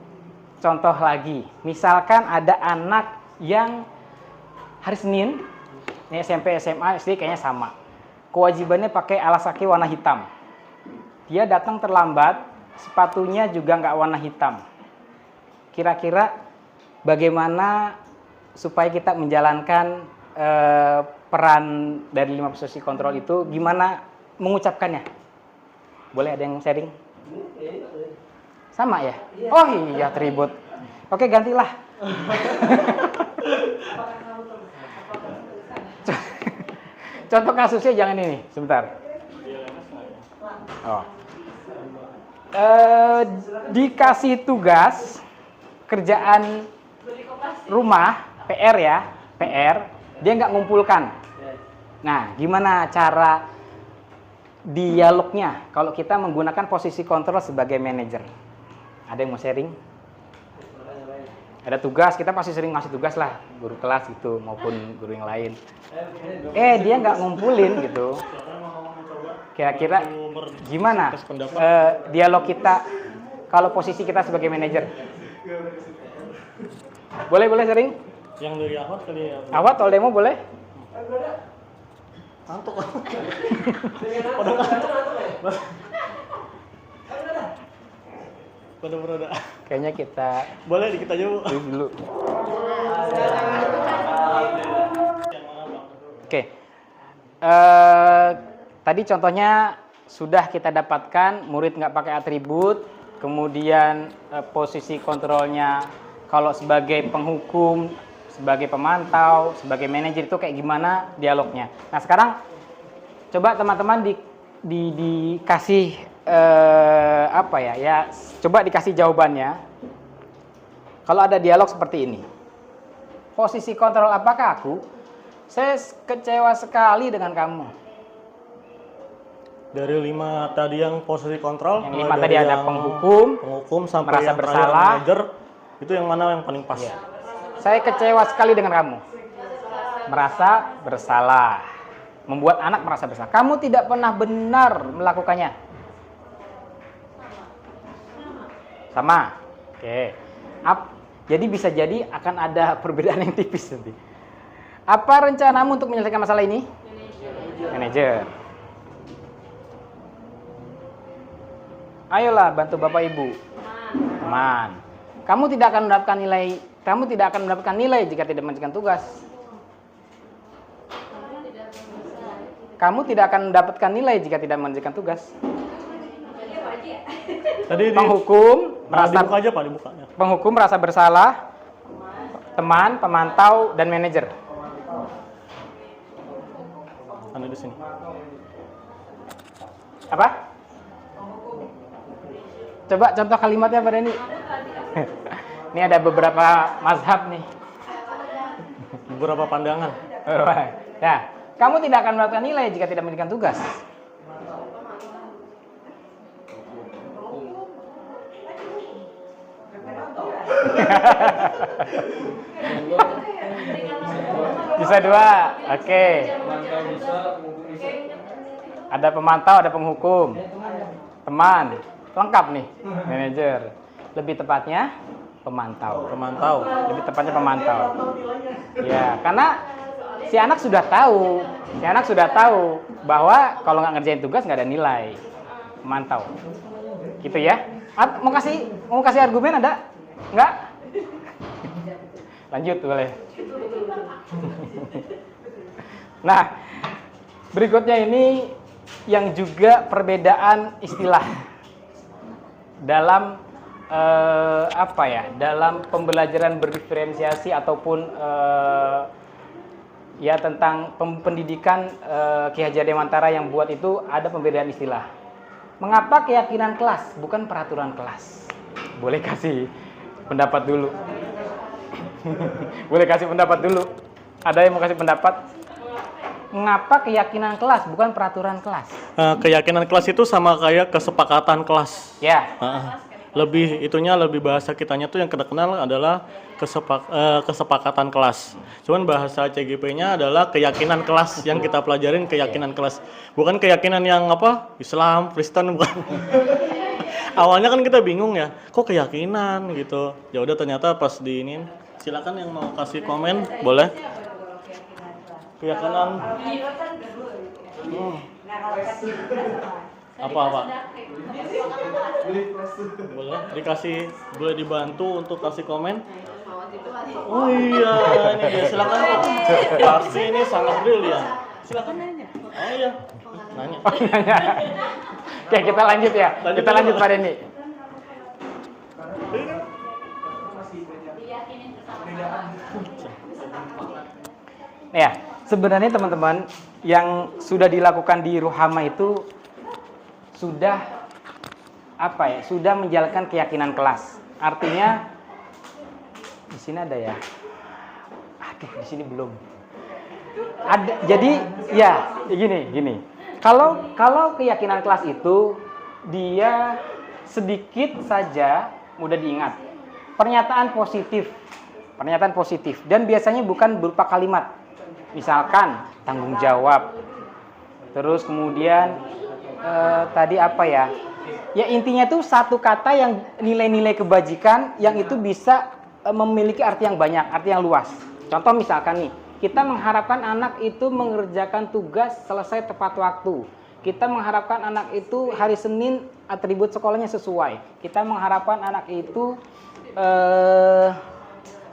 contoh lagi. Misalkan ada anak yang hari Senin, ini SMP, SMA, SD kayaknya sama. Kewajibannya pakai alas kaki warna hitam. Dia datang terlambat, sepatunya juga nggak warna hitam. Kira-kira bagaimana supaya kita menjalankan peran dari 5 posisi kontrol itu, gimana mengucapkannya? Boleh ada yang sharing? Sama ya? Oh iya, atribut. Oke, gantilah. Contoh kasusnya jangan ini, sebentar. Oh. Dikasih tugas kerjaan rumah, PR ya, PR, dia nggak ngumpulkan. Nah, gimana cara dialognya kalau kita menggunakan posisi kontrol sebagai manajer? Ada yang mau sharing? Ada tugas, kita pasti sering ngasih tugas lah, guru kelas gitu maupun guru yang lain. Dia nggak ngumpulin gitu. Kira-kira gimana dialog kita kalau posisi kita sebagai manajer? Boleh sharing? Yang dari Ahwat kali ya. Ahwat, kalau demo boleh? Ngantuk. Pada. Kayaknya kita Boleh dikit aja, Bu. dulu. Oke. Tadi contohnya sudah kita dapatkan, murid nggak pakai atribut, kemudian posisi kontrolnya kalau sebagai penghukum, sebagai pemantau, sebagai manajer itu kayak gimana dialognya. Nah sekarang coba teman-teman dikasih coba dikasih jawabannya. Kalau ada dialog seperti ini, posisi kontrol apakah aku? Saya kecewa sekali dengan kamu. Dari 5 tadi yang posisi kontrol, Yang 5 tadi ada penghukum sampai merasa yang terakhir bersalah. manajer, itu yang mana yang paling pas? Ya. Saya kecewa sekali dengan kamu. Merasa bersalah. Membuat anak merasa bersalah. Kamu tidak pernah benar melakukannya. Sama. Oke. Jadi bisa jadi akan ada perbedaan yang tipis nanti. Apa rencanamu untuk menyelesaikan masalah ini? Manajer. Ayolah bantu Bapak Ibu. Teman. Kamu tidak akan mendapatkan nilai jika tidak mengerjakan tugas. Kamu tidak akan mendapatkan nilai jika tidak mengerjakan tugas. Tadi Penghukum dibuka aja Pak, dibukanya. Penghukum merasa bersalah, teman, pemantau, dan manajer. Ada di sini. Apa? Coba contoh kalimatnya pada ini. Ini ada beberapa mazhab nih. Beberapa pandangan. Ya, kamu tidak akan mendapatkan nilai jika tidak mengerjakan tugas. Bisa dua, oke. Ada pemantau, ada penghukum, teman, lengkap nih, manajer. Lebih tepatnya pemantau. Lebih tepatnya pemantau. Ya, karena si anak sudah tahu bahwa kalau nggak ngerjain tugas nggak ada nilai. Pemantau, gitu ya. Mau kasih argumen ada? Nggak? Lanjut boleh. Nah, berikutnya ini yang juga perbedaan istilah dalam dalam pembelajaran berdiferensiasi ataupun ya tentang pendidikan Ki Hajar Dewantara yang buat itu ada pembedaan istilah. Mengapa keyakinan kelas bukan peraturan kelas? Boleh kasih pendapat dulu. Boleh kasih pendapat dulu. Ada yang mau kasih pendapat? Mengapa keyakinan kelas bukan peraturan kelas? Keyakinan kelas itu sama kayak kesepakatan kelas. Ya. Lebih bahasa kitanya tuh yang kenal adalah kesepakatan kelas. Cuman bahasa CGP-nya adalah keyakinan kelas yang kita pelajarin keyakinan kelas. Bukan keyakinan yang Islam, Kristen bukan. Awalnya kan kita bingung ya, kok keyakinan gitu. Ya udah ternyata pas diinin. Silakan yang mau kasih komen, boleh. Keyakinan. Apa? Boleh dibantu untuk kasih komen. Oh iya, ini dia, silakan. Pasti ini sangat brilian. Silakan nanya. Oh iya. Nanya. Oke, kita lanjut ya. Kita lanjut pada ini. Ya, sebenarnya teman-teman yang sudah dilakukan di Ruhama itu sudah sudah menjalankan keyakinan kelas. Artinya di sini ada ya. Aduh, di sini belum. Ada. Jadi ya, gini. Kalau keyakinan kelas itu dia sedikit saja mudah diingat. Pernyataan positif dan biasanya bukan berupa kalimat. Misalkan tanggung jawab. Terus kemudian tadi ya intinya tuh satu kata yang nilai-nilai kebajikan yang itu bisa memiliki arti yang banyak, arti yang luas. Contoh misalkan nih, kita mengharapkan anak itu mengerjakan tugas selesai tepat waktu. Kita mengharapkan anak itu hari Senin atribut sekolahnya sesuai. Kita mengharapkan anak itu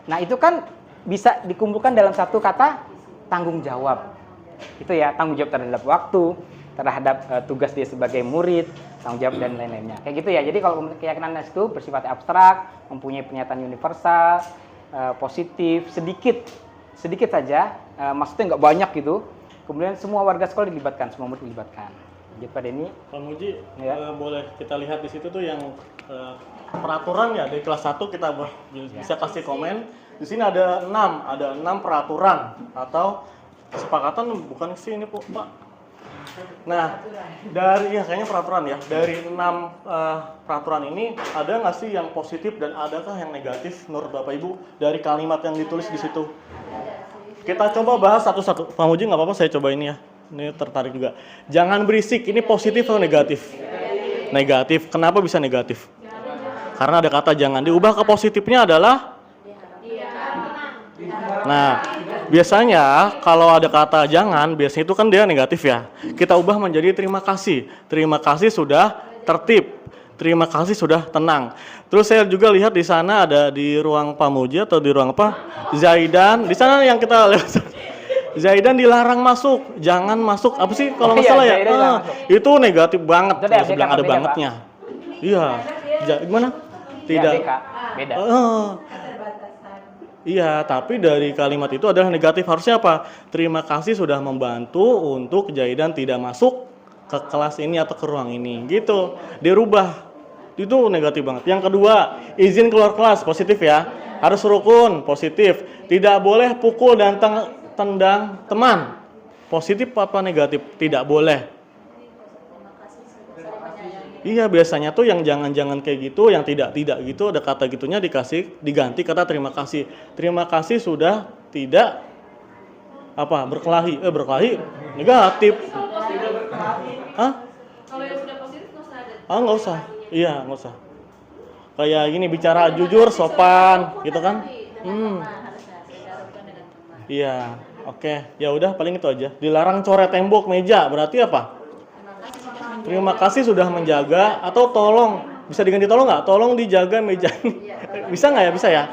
nah itu kan bisa dikumpulkan dalam satu kata tanggung jawab. Itu ya, tanggung jawab terhadap waktu, terhadap tugas dia sebagai murid, tanggung jawab dan lain-lainnya. Kayak gitu ya. Jadi kalau keyakinan itu bersifat abstrak, mempunyai pernyataan universal, positif, sedikit saja, maksudnya nggak banyak gitu. Kemudian semua warga sekolah dilibatkan, semua murid dilibatkan. Jadi pada ini Pak Muji, boleh kita lihat di situ tuh yang peraturan ya dari kelas 1 kita bisa kasih komen. Di sini ada 6 peraturan atau kesepakatan, bukan sih ini Pak. Nah, kayaknya peraturan ya. Dari 6 peraturan ini ada nggak sih yang positif dan adakah yang negatif menurut Bapak Ibu dari kalimat yang ditulis di situ? Kita coba bahas satu-satu. Pak Muji nggak apa-apa saya coba ini ya. Ini tertarik juga. Jangan berisik. Ini positif atau negatif? Negatif. Kenapa bisa negatif? Karena ada kata jangan. Diubah ke positifnya adalah nah, biasanya kalau ada kata jangan, biasanya itu kan dia negatif ya. Kita ubah menjadi terima kasih. Terima kasih sudah tertib. Terima kasih sudah tenang. Terus saya juga lihat di sana ada di ruang pamuji atau di ruang apa? Zaidan. Di sana yang kita lihat Zaidan dilarang masuk. Jangan masuk. Apa sih kalau nggak salah ya? Itu negatif banget. Itu Saya DABK bilang ada beda, bangetnya. Iya. Gimana? Tidak. DABK, beda. Iya, tapi dari kalimat itu adalah negatif. Harusnya apa? Terima kasih sudah membantu untuk Zaidan tidak masuk ke kelas ini atau ke ruang ini. Gitu. Dirubah. Itu negatif banget. Yang kedua, izin keluar kelas. Positif ya. Harus rukun. Positif. Tidak boleh pukul dan tendang teman. Positif apa negatif? Tidak boleh. Iya, biasanya tuh yang jangan-jangan kayak gitu, yang tidak-tidak gitu, ada kata gitunya diganti kata terima kasih. Terima kasih sudah tidak apa berkelahi. Berkelahi negatif. Hah? Kalau yang sudah positif nggak usah ada. Nggak usah. Iya, nggak usah. Kayak gini bicara jujur, sopan, gitu kan? Iya, oke. Ya udah paling itu aja. Dilarang coret tembok meja, berarti apa? Terima kasih sudah menjaga atau tolong. Bisa diganti tolong nggak? Tolong dijaga meja ini. Bisa nggak ya? Bisa ya?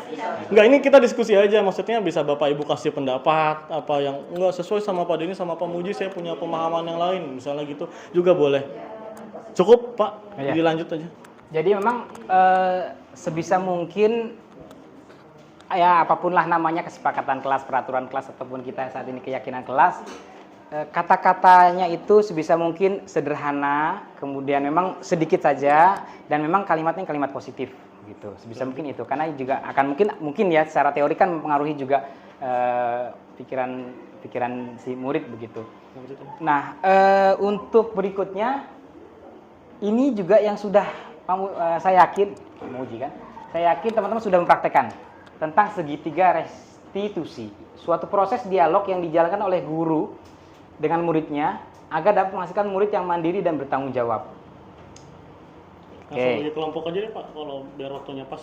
Nggak, ini kita diskusi aja. Maksudnya bisa Bapak Ibu kasih pendapat apa yang nggak sesuai sama Pak Denny sama Pak Muji. Saya punya pemahaman yang lain. Misalnya gitu juga boleh. Cukup Pak? Iya. Dilanjut aja. Jadi memang sebisa mungkin ya apapun lah namanya, kesepakatan kelas, peraturan kelas ataupun kita saat ini keyakinan kelas, kata-katanya itu sebisa mungkin sederhana, kemudian memang sedikit saja dan memang kalimatnya kalimat positif gitu. Sebisa mungkin itu, karena juga akan mungkin ya secara teori kan mempengaruhi juga pikiran si murid begitu. Nah, untuk berikutnya ini juga yang sudah saya yakin, Muji kan, saya yakin teman-teman sudah mempraktekkan tentang segitiga restitusi, suatu proses dialog yang dijalankan oleh guru dengan muridnya agar dapat menghasilkan murid yang mandiri dan bertanggung jawab. Langsung bagi kelompok aja deh Pak, kalau biar waktunya pas.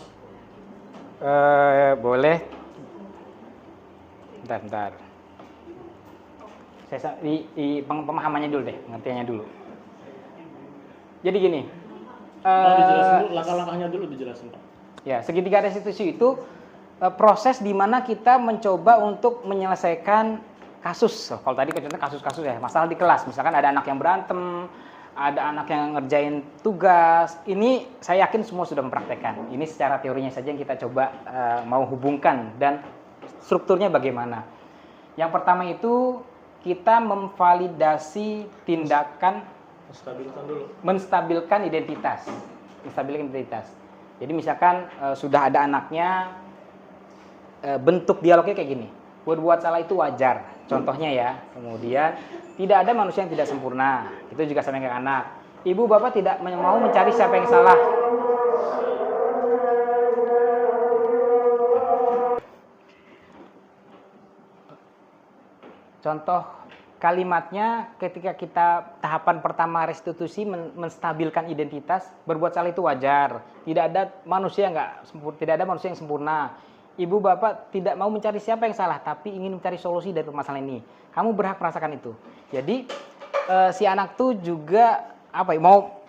Boleh. Bentar. Saya pemahamannya dulu deh, pengertiannya dulu. Jadi gini. Dijelasin dulu, langkah-langkahnya dulu dijelasin Pak. Ya, segitiga restitusi itu proses di mana kita mencoba untuk menyelesaikan kasus. Kalau tadi contohnya kasus-kasus ya, masalah di kelas. Misalkan ada anak yang berantem, ada anak yang ngerjain tugas. Ini saya yakin semua sudah mempraktekkan. Ini secara teorinya saja yang kita coba mau hubungkan dan strukturnya bagaimana. Yang pertama itu kita memvalidasi tindakan menstabilkan identitas. Jadi misalkan sudah ada anaknya, bentuk dialognya kayak gini. Berbuat salah itu wajar. Contohnya ya. Kemudian tidak ada manusia yang tidak sempurna. Itu juga sama kayak anak. Ibu bapak tidak mau mencari siapa yang salah. Contoh kalimatnya ketika kita tahapan pertama restitusi menstabilkan identitas, berbuat salah itu wajar. Tidak ada manusia yang sempurna. Ibu bapak tidak mau mencari siapa yang salah, tapi ingin mencari solusi dari permasalahan ini. Kamu berhak merasakan itu. Jadi si anak tuh juga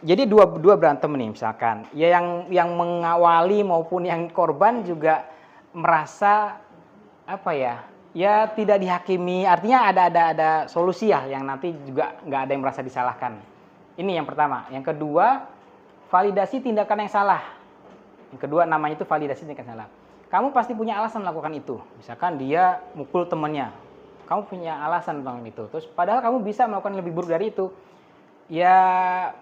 jadi dua berantem nih misalkan. Ya yang mengawali maupun yang korban juga merasa ya tidak dihakimi. Artinya ada solusi ya yang nanti juga nggak ada yang merasa disalahkan. Ini yang pertama. Yang kedua, validasi tindakan yang salah. Yang kedua namanya itu validasi tindakan salah. Kamu pasti punya alasan melakukan itu. Misalkan dia mukul temannya. Kamu punya alasan melakukan itu. Terus padahal kamu bisa melakukan lebih buruk dari itu. Ya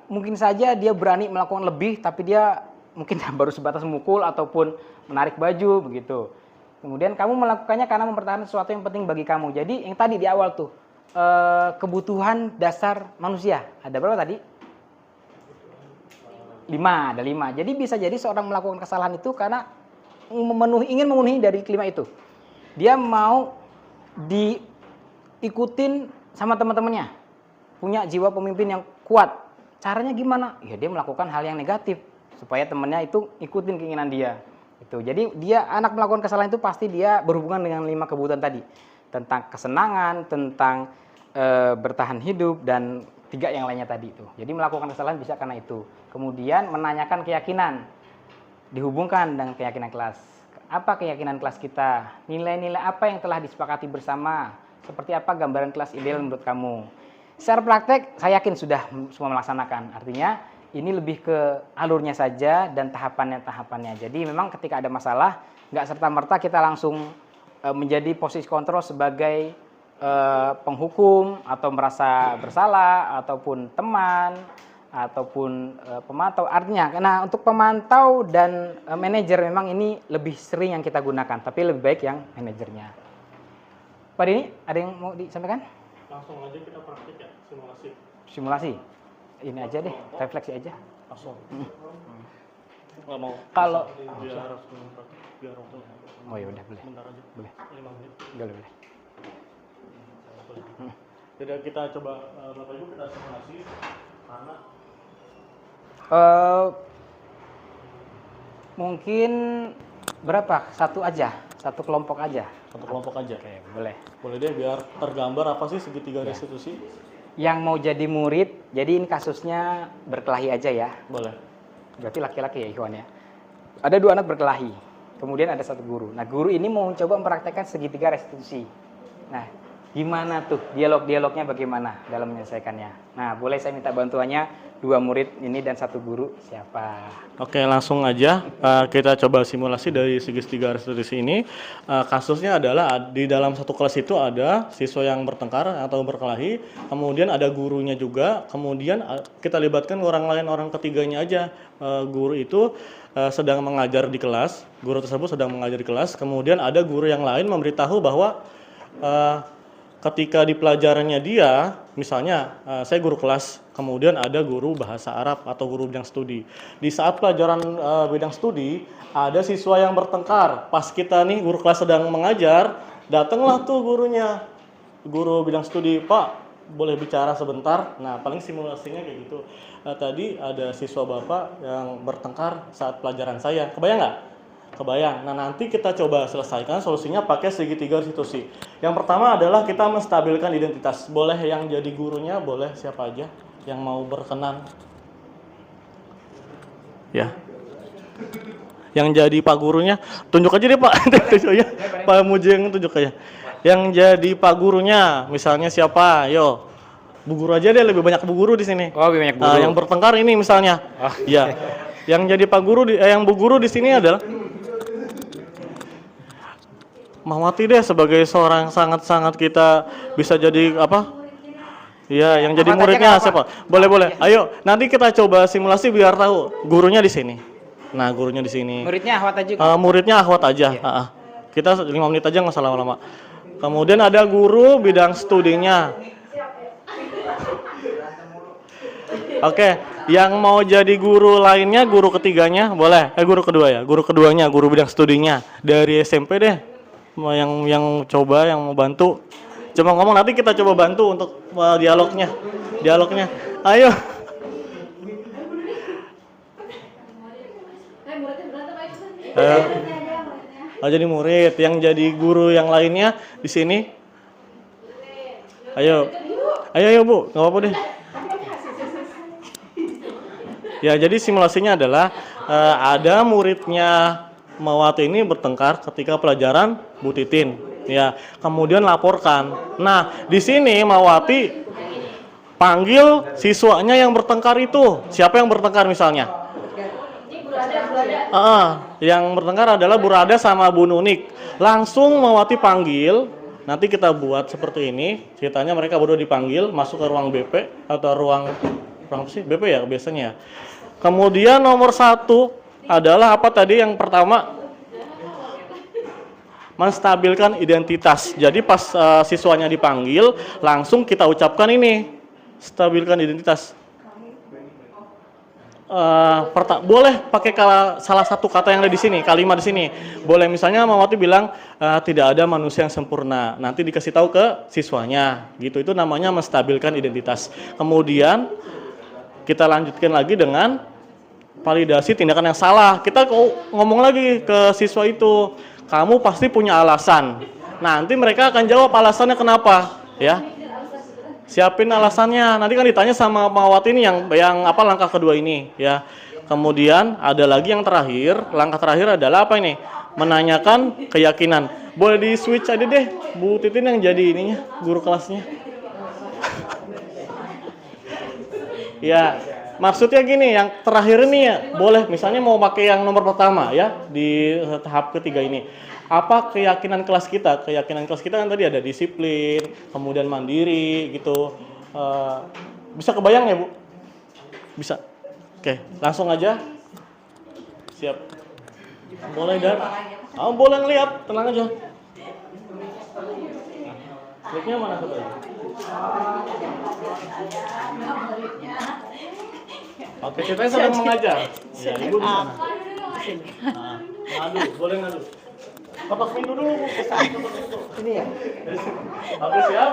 mungkin saja dia berani melakukan lebih, tapi dia mungkin baru sebatas mukul ataupun menarik baju begitu. Kemudian kamu melakukannya karena mempertahankan sesuatu yang penting bagi kamu. Jadi yang tadi di awal tuh, kebutuhan dasar manusia. Ada berapa tadi? 5, ada 5. Jadi bisa jadi seorang melakukan kesalahan itu karena ingin memenuhi dari 5 itu. Dia mau diikutin sama teman-temannya. Punya jiwa pemimpin yang kuat. Caranya gimana? Ya dia melakukan hal yang negatif. supaya temennya itu ikutin keinginan dia. Itu. Jadi dia anak melakukan kesalahan itu pasti dia berhubungan dengan 5 kebutuhan tadi, tentang kesenangan, tentang bertahan hidup, dan 3 yang lainnya tadi itu. Jadi melakukan kesalahan bisa karena itu. Kemudian menanyakan keyakinan, dihubungkan dengan keyakinan kelas. Apa keyakinan kelas kita? Nilai-nilai apa yang telah disepakati bersama? Seperti apa gambaran kelas ideal menurut kamu? Secara praktek, saya yakin sudah semua melaksanakan. Artinya, ini lebih ke alurnya saja dan tahapannya. Jadi memang ketika ada masalah, nggak serta-merta kita langsung menjadi posisi kontrol sebagai penghukum atau merasa bersalah, ataupun teman, ataupun pemantau. Artinya, nah untuk pemantau dan manajer memang ini lebih sering yang kita gunakan, tapi lebih baik yang manajernya. Pak Dini, ada yang mau disampaikan? Langsung aja kita praktik ya, simulasi. Simulasi? Ini aja deh, refleksi aja. Langsung. Nggak mau. Kalau Biar waktu. oh ya udah boleh. Bentar aja. Boleh. 5 menit. Boleh. Jadi kita coba Bapak Ibu kita simulasi karena mungkin berapa? Satu aja, satu kelompok aja. satu kelompok aja. Oke, boleh. Boleh deh biar tergambar apa sih segitiga Ya. restitusi? Yang mau jadi murid, jadi ini kasusnya berkelahi aja ya. Boleh. Berarti laki-laki ya Ikhwan ya. Ada 2 anak berkelahi, kemudian ada 1 guru. Nah guru ini mau mencoba mempraktekkan segitiga restitusi. Nah gimana tuh dialognya bagaimana dalam menyelesaikannya? Nah boleh saya minta bantuannya 2 murid ini dan 1 guru, siapa? Oke, langsung aja kita coba simulasi dari segitiga restitusi ini. Kasusnya adalah di dalam satu kelas itu ada siswa yang bertengkar atau berkelahi, kemudian ada gurunya juga, kemudian kita libatkan orang lain, orang ketiganya aja. Guru itu sedang mengajar di kelas, guru tersebut sedang mengajar di kelas, kemudian ada guru yang lain memberitahu bahwa ketika di pelajarannya dia, misalnya saya guru kelas, kemudian ada guru bahasa Arab atau guru bidang studi. Di saat pelajaran bidang studi, ada siswa yang bertengkar. Pas kita nih guru kelas sedang mengajar, datanglah tuh gurunya, guru bidang studi, Pak, boleh bicara sebentar? Nah, paling simulasinya kayak gitu. Tadi ada siswa Bapak yang bertengkar saat pelajaran saya. Kebayang nggak? Kebayang. Nah, nanti kita coba selesaikan solusinya pakai segitiga restitusi. Yang pertama adalah kita menstabilkan identitas. Boleh yang jadi gurunya, boleh siapa aja yang mau berkenan. Ya. Yang jadi Pak gurunya, tunjuk aja deh Pak. Tunjuk ya. Pak Mujeng tunjuk aja. Yang jadi Pak gurunya, misalnya siapa? Yo. Bu guru aja deh, lebih banyak bu guru di sini. Oh, lebih banyak guru. Yang bertengkar ini misalnya. Oh. Ya. Yang jadi Pak guru yang bu guru di sini adalah Mahwati deh, sebagai seorang sangat-sangat kita bisa jadi apa? Iya, yang jadi muridnya siapa? Boleh. Ayo, nanti kita coba simulasi biar tahu gurunya di sini. Nah, gurunya di sini. Muridnya Ahwat aja. Muridnya Ahwat aja. Kita 5 menit aja nggak usah lama-lama. Kemudian ada guru bidang studinya. Oke, yang mau jadi guru lainnya, guru ketiganya boleh. Guru kedua ya, guru keduanya, guru bidang studinya dari SMP deh. Yang coba, yang mau bantu. Cuma ngomong, nanti kita coba bantu untuk dialognya. Ayo. Jadi murid, yang jadi guru yang lainnya di sini. Ayo Bu, nggak apa-apa deh. Ya, jadi simulasinya adalah ada muridnya Mawati ini bertengkar ketika pelajaran Bu Titin. Ya, kemudian laporkan. Nah, di sini Mawati panggil siswanya yang bertengkar itu. Siapa yang bertengkar misalnya? Yang bertengkar adalah Bu Rada sama Bu Nunik. Langsung Mawati panggil. Nanti kita buat seperti ini. Ceritanya mereka berdua dipanggil masuk ke ruang BP atau ruang apa sih? BP ya biasanya. Kemudian nomor 1 adalah apa tadi yang pertama? Menstabilkan identitas. Jadi pas siswanya dipanggil, langsung kita ucapkan ini, stabilkan identitas. Boleh pakai salah satu kata yang ada di sini, kalimat di sini. Boleh misalnya Mawati bilang tidak ada manusia yang sempurna. Nanti dikasih tahu ke siswanya, gitu. Itu namanya menstabilkan identitas. Kemudian kita lanjutkan lagi dengan validasi tindakan yang salah. Kita ngomong lagi ke siswa itu, kamu pasti punya alasan. Nanti mereka akan jawab alasannya kenapa, ya. Siapin alasannya. Nanti kan ditanya sama Mawati ini yang apa langkah kedua ini, ya. Kemudian ada lagi yang terakhir, langkah terakhir adalah apa ini? Menanyakan keyakinan. Boleh di switch aja deh, Bu Titin yang jadi ininya, guru kelasnya. Ya, maksudnya gini, yang terakhir ini ya, boleh misalnya mau pakai yang nomor pertama ya, di tahap ketiga ini. Apa keyakinan kelas kita? Keyakinan kelas kita kan tadi ada disiplin, kemudian mandiri gitu. Bisa kebayang ya, Bu? Bisa. Oke, langsung aja. Siap. Boleh, Dan? Boleh ngeliat, tenang aja. Slide-nya mana tuh? Oke, kita sedang mengajar. Ya, Ibu di sana. Nah, ngadu, boleh ngadu. Ketok pintu dulu, Bu. Ini ya. Oke, siap.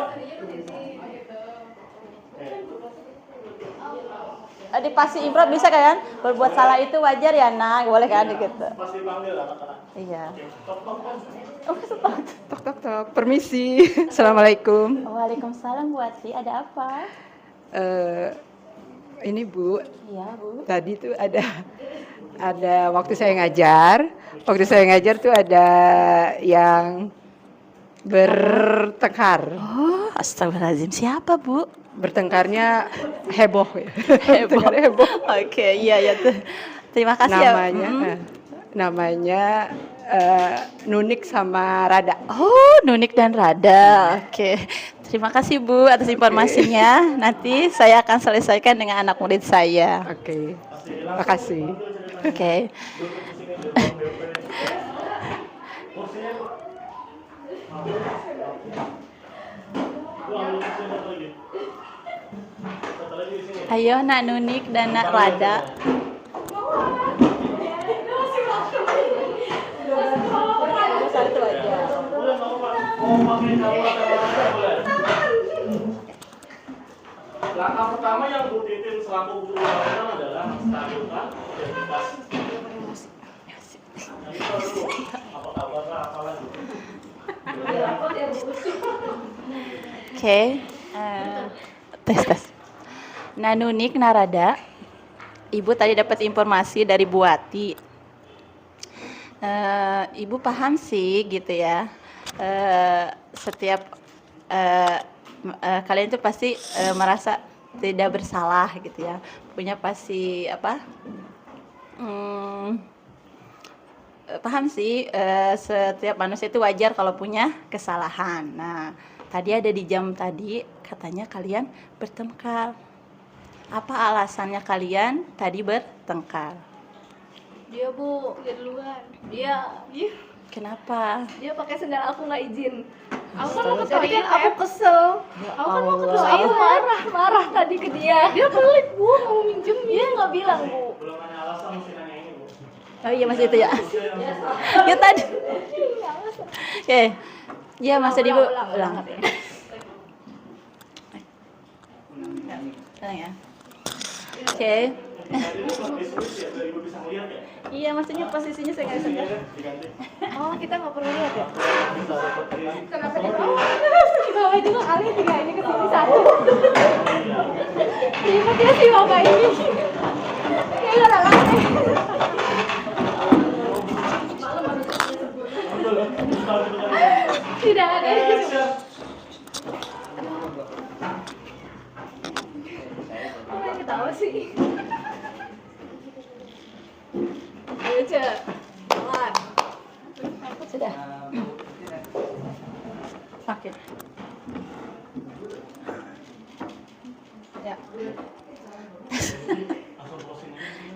Di pasti improv bisa kan? Berbuat salah itu wajar ya, Nak? Boleh kan gitu. Pasti panggil anak-anak. Iya. Tok. Permisi. Assalamualaikum. Waalaikumsalam Bu Ati, ada apa? Ini Bu, Iya, Bu. tadi tuh ada waktu saya ngajar. Waktu saya ngajar tuh ada yang bertengkar. Oh, astagfirullahaladzim. Siapa, Bu? Bertengkarnya heboh ya. Heboh. Bertengkar heboh. Oke, iya tuh. Terima kasih Namanya Nunik sama Rada. Oh, Nunik dan Rada. Oke. Terima kasih Bu atas informasinya. Nanti saya akan selesaikan dengan anak murid saya. Oke. Makasih. Oke. Ayo Nak Nunik dan Nak Rada. Langkah pertama yang Bu Titin selaku guru lakukan adalah menstabilkan identitas. Apa kabar? Apa lagi? Oke. Tes. Nah Nunik, Narada, Ibu tadi dapat informasi dari Bu Ati. Ibu paham sih gitu ya. Setiap kalian itu pasti merasa tidak bersalah gitu ya, punya pasti apa? Paham sih, setiap manusia itu wajar kalau punya kesalahan. Nah, tadi ada di jam tadi katanya kalian bertengkar. Apa alasannya kalian tadi bertengkar? Dia Bu, dia duluan. Dia Kenapa? dia pakai sendal aku nggak izin. Aku kan mau Jadi ketuain, aku kesel. Aku kan mau ketuain, marah tadi ke dia. Dia pelit Bu, mau minjem. Dia nggak bilang Bu. Belum ada alasan mesti nanya ini, Bu. Oh iya masih itu ya. Ya tadi. Oke. Ya masih di Bu. Ulang. Tenang ya. Oke. Iya, maksudnya posisinya saya nggak bisa. Oh, kita nggak perlu lihat ya? Kenapa di bawah? Di bawah juga kali tiga ini ke sini satu. Terima kasih Bapak ini. Kayak nggak ada Tidak ada. Kok yang ketawa sih? Ayo Cek, jalan. Sudah. Oke. Ya.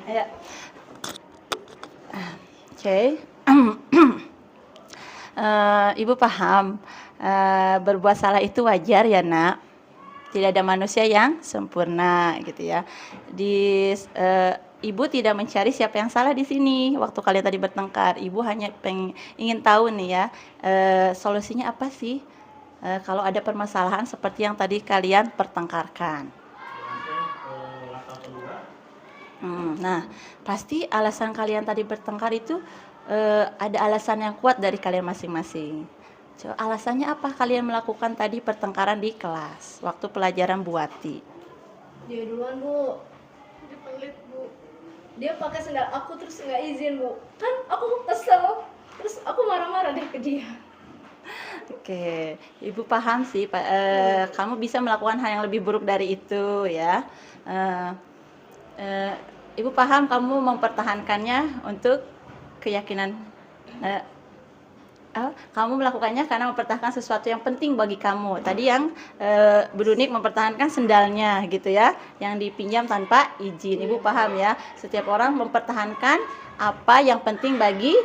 Ya. Oke. Ibu paham, berbuat salah itu wajar ya Nak. Tidak ada manusia yang sempurna gitu ya. Ibu tidak mencari siapa yang salah di sini. Waktu kalian tadi bertengkar, Ibu hanya ingin tahu nih ya, solusinya apa sih kalau ada permasalahan seperti yang tadi kalian pertengkarkan. Nah, pasti alasan kalian tadi bertengkar itu ada alasan yang kuat dari kalian masing-masing. Coba alasannya apa kalian melakukan tadi pertengkaran di kelas waktu pelajaran Bu Wati? Dia duluan, Bu. Dia pelit, Bu. Dia pakai sendal aku terus nggak izin, Bu. Kan aku kesel. Terus aku marah-marah deh ke dia. Oke, Ibu paham sih, kamu bisa melakukan hal yang lebih buruk dari itu ya. Ibu paham kamu mempertahankannya untuk keyakinan. Kamu melakukannya karena mempertahankan sesuatu yang penting bagi kamu. Tadi yang Brunik mempertahankan sendalnya gitu ya, yang dipinjam tanpa izin. Ibu paham ya, setiap orang mempertahankan apa yang penting bagi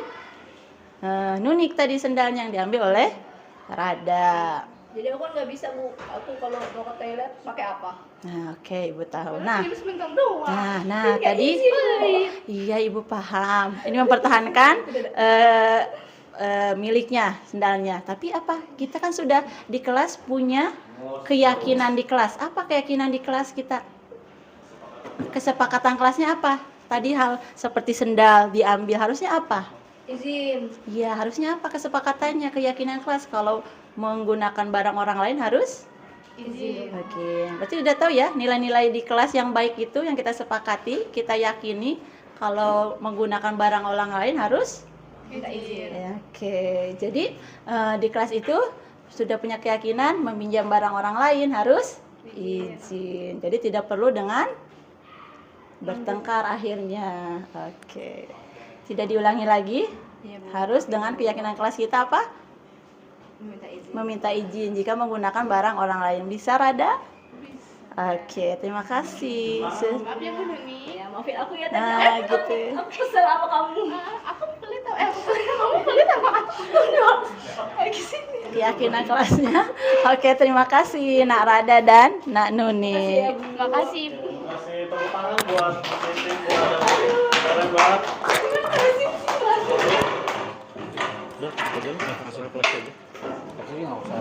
Nunik tadi sendalnya yang diambil oleh Rada. Jadi aku kan nggak bisa, Bu. Aku kalau mau ke toilet pakai apa? Nah, oke, Ibu tahu. Nah, Tadi iya Ibu paham. Ini mempertahankan miliknya sendalnya. Tapi apa? Kita kan sudah di kelas punya keyakinan di kelas. Apa keyakinan di kelas kita? Kesepakatan kelasnya apa? Tadi hal seperti sendal diambil harusnya apa? Izin. Iya, harusnya apa kesepakatannya? Keyakinan kelas kalau menggunakan barang orang lain harus Izin. Oke, berarti udah tahu ya nilai-nilai di kelas yang baik itu yang kita sepakati, kita yakini kalau menggunakan barang orang lain harus Minta izin. ya, oke, jadi di kelas itu sudah punya keyakinan meminjam barang orang lain harus izin. Jadi tidak perlu dengan bertengkar akhirnya. Oke, tidak diulangi lagi. Harus dengan keyakinan kelas kita apa? Meminta izin jika menggunakan barang orang lain. Bisa, Rada? Oke, terima kasih. Maaf ya, Bu Nuni. Ya, maafin aku ya tadi. Nah, gitu. Aku kesel sama kamu. Aku pelit sama kamu pelit sama aku. Keyakinan kelasnya. Oke, terima kasih Nak Rada dan Nak Nuni. Terima kasih, Bu. Kasih tepuk tangan buat tim keren banget. Udah, kasih refleksi aja. Jadi nggak usah.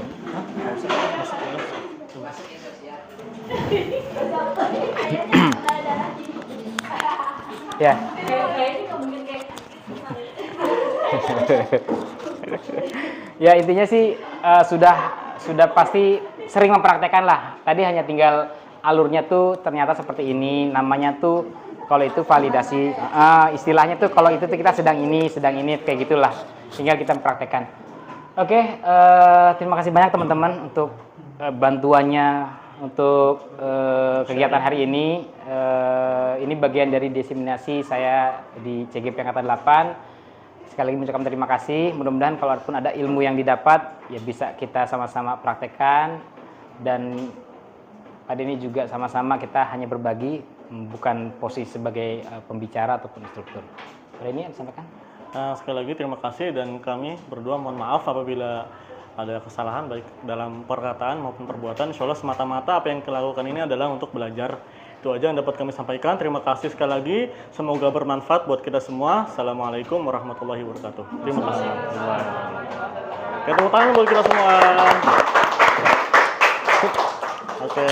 Ya. Ya intinya sih sudah pasti sering mempraktekkan lah. Tadi hanya tinggal alurnya tuh ternyata seperti ini. Namanya tuh kalau itu validasi. Istilahnya tuh kalau itu tuh kita sedang ini kayak gitulah. Tinggal kita mempraktekkan. Oke, terima kasih banyak teman-teman untuk bantuannya untuk kegiatan hari ini. Ini bagian dari diseminasi saya di CGP Angkatan 8. Sekali lagi mengucapkan terima kasih. Mudah-mudahan kalaupun ada ilmu yang didapat, ya bisa kita sama-sama praktekkan. Dan pada ini juga sama-sama kita hanya berbagi, bukan posisi sebagai pembicara ataupun instruktur. Pada ini yang disampaikan. Sekali lagi terima kasih dan kami berdua mohon maaf apabila ada kesalahan baik dalam perkataan maupun perbuatan. Insya Allah semata-mata apa yang kita lakukan ini adalah untuk belajar. Itu aja yang dapat kami sampaikan. Terima kasih sekali lagi. Semoga bermanfaat buat kita semua. Assalamualaikum warahmatullahi wabarakatuh. Terima kasih. Tepuk tangan buat kita semua. Oke.